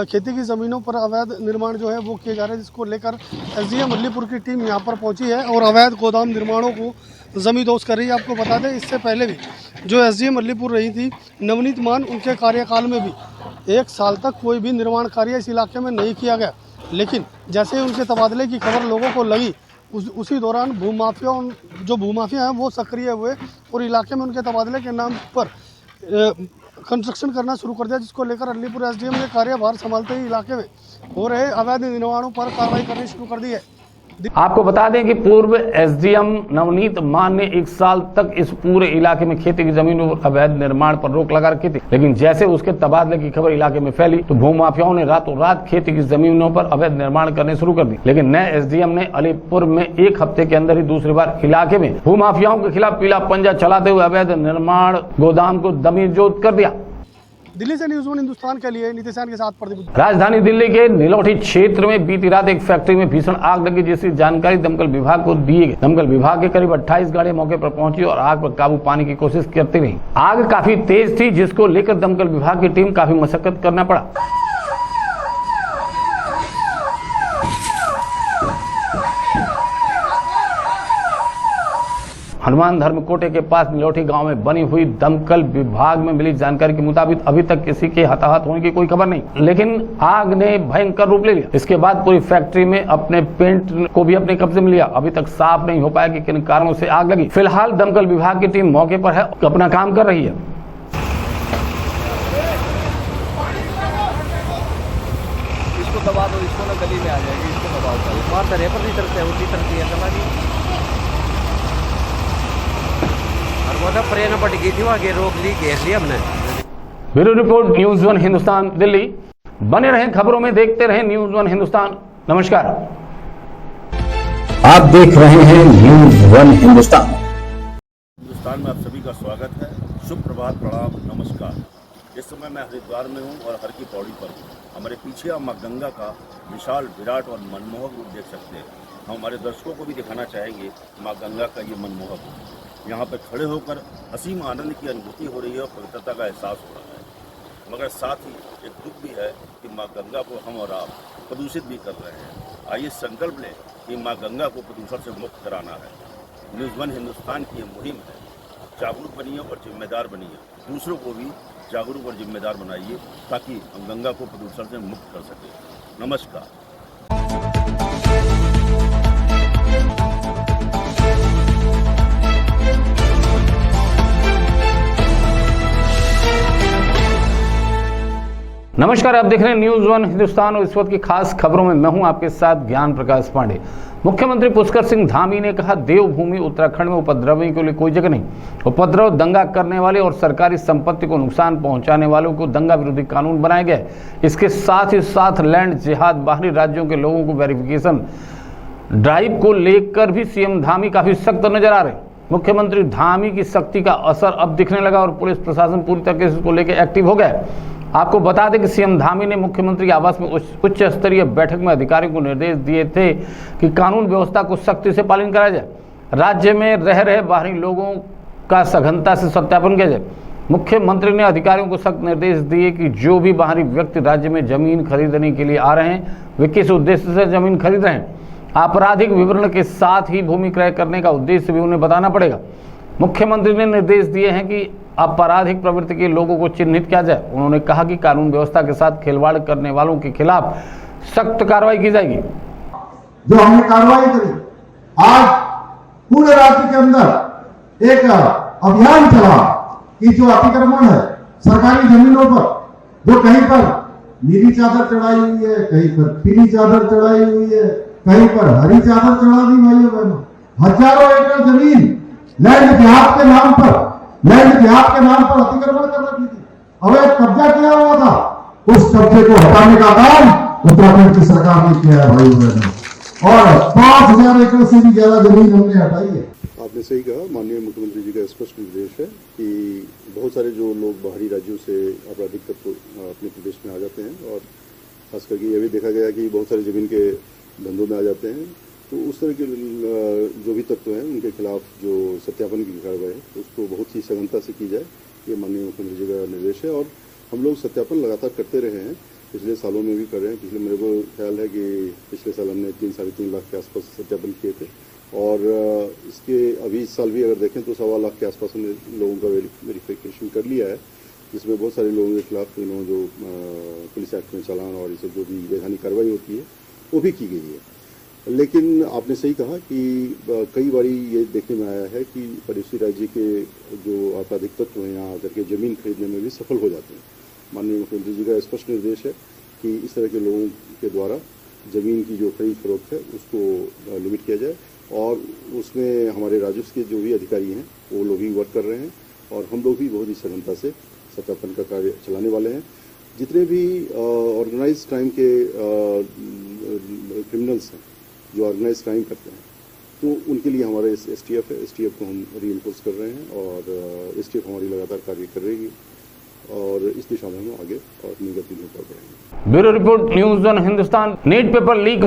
खेती की ज़मीनों पर अवैध निर्माण जो है वो किए जा रहे हैं, जिसको लेकर एसडीएम अलीपुर की टीम यहाँ पर पहुंची है और अवैध गोदाम निर्माणों को जमींदोज कर रही है। आपको बता दें इससे पहले भी जो एसडीएम अलीपुर रही थी नवनीत मान, उनके कार्यकाल में भी 1 साल तक कोई भी निर्माण कार्य इस इलाके में नहीं किया गया। लेकिन जैसे ही उनके तबादले की खबर लोगों को लगी उसी दौरान भूमाफिया हैं वो सक्रिय हुए और इलाके में उनके तबादले के नाम पर कंस्ट्रक्शन करना शुरू कर दिया, जिसको लेकर अलीपुर एसडीएम ने कार्यभार संभालते ही इलाके में हो रहे अवैध निर्माणों पर कार्रवाई करनी शुरू कर दी है। आपको बता दें कि पूर्व एसडीएम नवनीत मान ने 1 साल तक इस पूरे इलाके में खेती की जमीनों पर अवैध निर्माण पर रोक लगा रखी थी। लेकिन जैसे उसके तबादले की खबर इलाके में फैली तो भूमाफियाओं ने रातों रात खेती की जमीनों पर अवैध निर्माण करने शुरू कर दी। लेकिन नए एसडीएम ने अलीपुर में 1 हफ्ते के अंदर ही दूसरी बार इलाके में भूमाफियाओं के खिलाफ पीला पंजा चलाते हुए अवैध निर्माण गोदाम को दमीजोत कर दिया। दिल्ली से न्यूज़ 1 हिंदुस्तान के लिए नितिशान के साथ प्रदीप। राजधानी दिल्ली के नीलोठी क्षेत्र में बीती रात एक फैक्ट्री में भीषण आग लगी, जिसकी जानकारी दमकल विभाग को दी गई। दमकल विभाग के करीब 28 गाड़ियां मौके पर पहुंची और आग पर काबू पाने की कोशिश करती रही। आग काफी तेज थी, जिसको लेकर दमकल विभाग की टीम काफी मशक्कत करना पड़ा। हनुमान धर्मकोटे के पास नीलोठी गांव में बनी हुई दमकल विभाग में मिली जानकारी के मुताबिक अभी तक किसी के हताहत होने की कोई खबर नहीं, लेकिन आग ने भयंकर रूप ले लिया। इसके बाद पूरी फैक्ट्री में अपने पेंट को भी अपने कब्जे में लिया। अभी तक साफ नहीं हो पाया कि किन कारणों से आग लगी। फिलहाल दमकल विभाग की टीम मौके पर है, अपना काम कर रही है। इसको दबा दो, इसको ना गली में आ जाएगी, इसको दबा दो। वहाँ तरह पर नहीं तरते, उल्टी तरती है दबा दी। पट गई थी आगे रोक ली, घेर ली हमने। Bureau report news 1 Hindustan Delhi. बने रहें खबरों में, देखते रहें न्यूज़ 1 हिंदुस्तान। नमस्कार। आप देख रहे हैं न्यूज़ 1 हिंदुस्तान। हिंदुस्तान में आप सभी का स्वागत है। शुभ प्रभात, प्रणाम, नमस्कार। इस समय मैं हरिद्वार में हूँ और हर की पौड़ी पर हूँ। हमारे पीछे आप माँ गंगा का विशाल, विराट और मनमोहक रूप देख सकते हैं। हम हमारे दर्शकों को भी दिखाना चाहेंगे माँ गंगा का ये मनमोहक रूप। यहाँ पर खड़े होकर असीम आनंद की अनुभूति हो रही है और पवित्रता का एहसास हो रहा है। मगर साथ ही एक दुख भी है कि माँ गंगा को हम और आप प्रदूषित भी कर रहे हैं। आइए संकल्प लें कि माँ गंगा को प्रदूषण से मुक्त कराना है। न्यूज़ 1 हिंदुस्तान की ये मुहिम है। जागरूक बनिए और जिम्मेदार बनिए। दूसरों को भी जागरूक और जिम्मेदार बनाइए ताकि हम गंगा को प्रदूषण से मुक्त कर सकें। नमस्कार। नमस्कार, आप देख रहे हैं न्यूज़ वन हिंदुस्तान और इस वक्त की खास खबरों में मैं हूं आपके साथ ज्ञान प्रकाश पांडे। मुख्यमंत्री पुष्कर सिंह धामी ने कहा, देवभूमि उत्तराखंड में उपद्रवियों के लिए कोई जगह नहीं। उपद्रव, दंगा करने वाले और सरकारी संपत्ति को नुकसान पहुंचाने वालों को दंगा विरोधी कानून बनाया गया है। इसके साथ ही साथ लैंड जिहाद, बाहरी राज्यों के लोगों को वेरिफिकेशन ड्राइव को लेकर भी सीएम धामी काफी सख्त नजर आ रहे हैं। मुख्यमंत्री धामी की सख्ती का असर अब दिखने लगा और पुलिस प्रशासन पूरी तरीके से इसको लेकर एक्टिव हो गया है। आपको बता दें कि सीएम धामी ने मुख्यमंत्री आवास में उच्च स्तरीय बैठक में अधिकारियों को निर्देश दिए थे कि कानून व्यवस्था को सख्ती से पालन कराया जाए, राज्य में रह रहे बाहरी लोगों का सघनता से सत्यापन किया जाए। मुख्यमंत्री ने अधिकारियों को सख्त निर्देश दिए कि जो भी बाहरी व्यक्ति राज्य में जमीन खरीदने के लिए आ रहे हैं, वे किस उद्देश्य से जमीन खरीद रहे हैं, आपराधिक विवरण के साथ ही भूमि क्रय करने का उद्देश्य भी उन्हें बताना पड़ेगा। मुख्यमंत्री ने निर्देश दिए हैं कि आपराधिक प्रवृत्ति के लोगों को चिन्हित किया जाए। उन्होंने कहा कि कानून व्यवस्था के साथ खिलवाड़ करने वालों के खिलाफ सख्त कार्रवाई की जाएगी। जो हमने कार्रवाई करी, आज पूरे राज्य के अंदर एक अभियान चला कि जो अतिक्रमण है सरकारी जमीनों पर, जो कहीं पर नीली चादर चढ़ाई हुई है, कहीं पर पीली चादर चढ़ाई हुई है, कहीं पर हरी चादर चढ़ा दी भाइयों बहनों, हजारों एकड़ जमीन लैंड जिहाद के नाम पर अतिक्रमण कर रखी थी, अवैध कब्जा किया हुआ था। उस कब्जे को हटाने का काम उत्तराखंड की सरकार ने किया है भाइयों बहनों, और 5000 एकड़ से भी ज्यादा जमीन हमने हटाई है। आपने सही कहा, माननीय मुख्यमंत्री जी का स्पष्ट निर्देश है कि बहुत सारे जो लोग बाहरी राज्यों से आपराधिक तत्व अपने प्रदेश में आ जाते हैं, और खास करके यह भी देखा गया कि बहुत सारे जमीन के धंधों में आ जाते हैं, तो उस तरह के जो भी तत्व हैं उनके खिलाफ जो सत्यापन की कार्रवाई है उसको बहुत ही सघनता से की जाए, ये माननीय मुख्यमंत्री जी का निर्देश है। और हम लोग सत्यापन लगातार करते रहे हैं, पिछले सालों में भी कर रहे हैं। पिछले मेरे को ख्याल है कि पिछले साल हमने 3-3.5 लाख के आसपास सत्यापन किए थे, और इसके अभी इस साल भी अगर देखें तो 1.25 लाख के आसपास हमने लोगों का वेरिफिकेशन कर लिया है, जिसमें बहुत सारे लोगों के खिलाफ जो पुलिस एक्ट में चालान और इसे जो भी वैधानिक कार्रवाई होती है वो भी की गई है। लेकिन आपने सही कहा कि कई बारी ये देखने में आया है कि पड़ोसी राज्य के जो आपराधिक तत्व हैं यहाँ आकर के जमीन खरीदने में भी सफल हो जाते हैं। माननीय मुख्यमंत्री जी का स्पष्ट निर्देश है कि इस तरह के लोगों के द्वारा जमीन की जो खरीद फरोख्त है उसको लिमिट किया जाए, और उसमें हमारे राजस्व के जो भी अधिकारी हैं वो लोग भी वर्क कर रहे हैं, और हम लोग भी बहुत ही सघनता से सत्यापन का कार्य चलाने वाले हैं। जितने भी ऑर्गेनाइज क्राइम के क्रिमिनल्स हैं जो ऑर्गेनाइज क्राइम करते हैं, तो उनके लिए हमारा एसटीएफ है, एसटीएफ को हम रीइंफोर्स कर रहे हैं, और एसटीएफ हमारी लगातार कार्य कर रही है, और इस दिशा में हम आगे और अपनी गति में बढ़ रहे हैं। Bureau report, news one Hindustan. NEET paper leak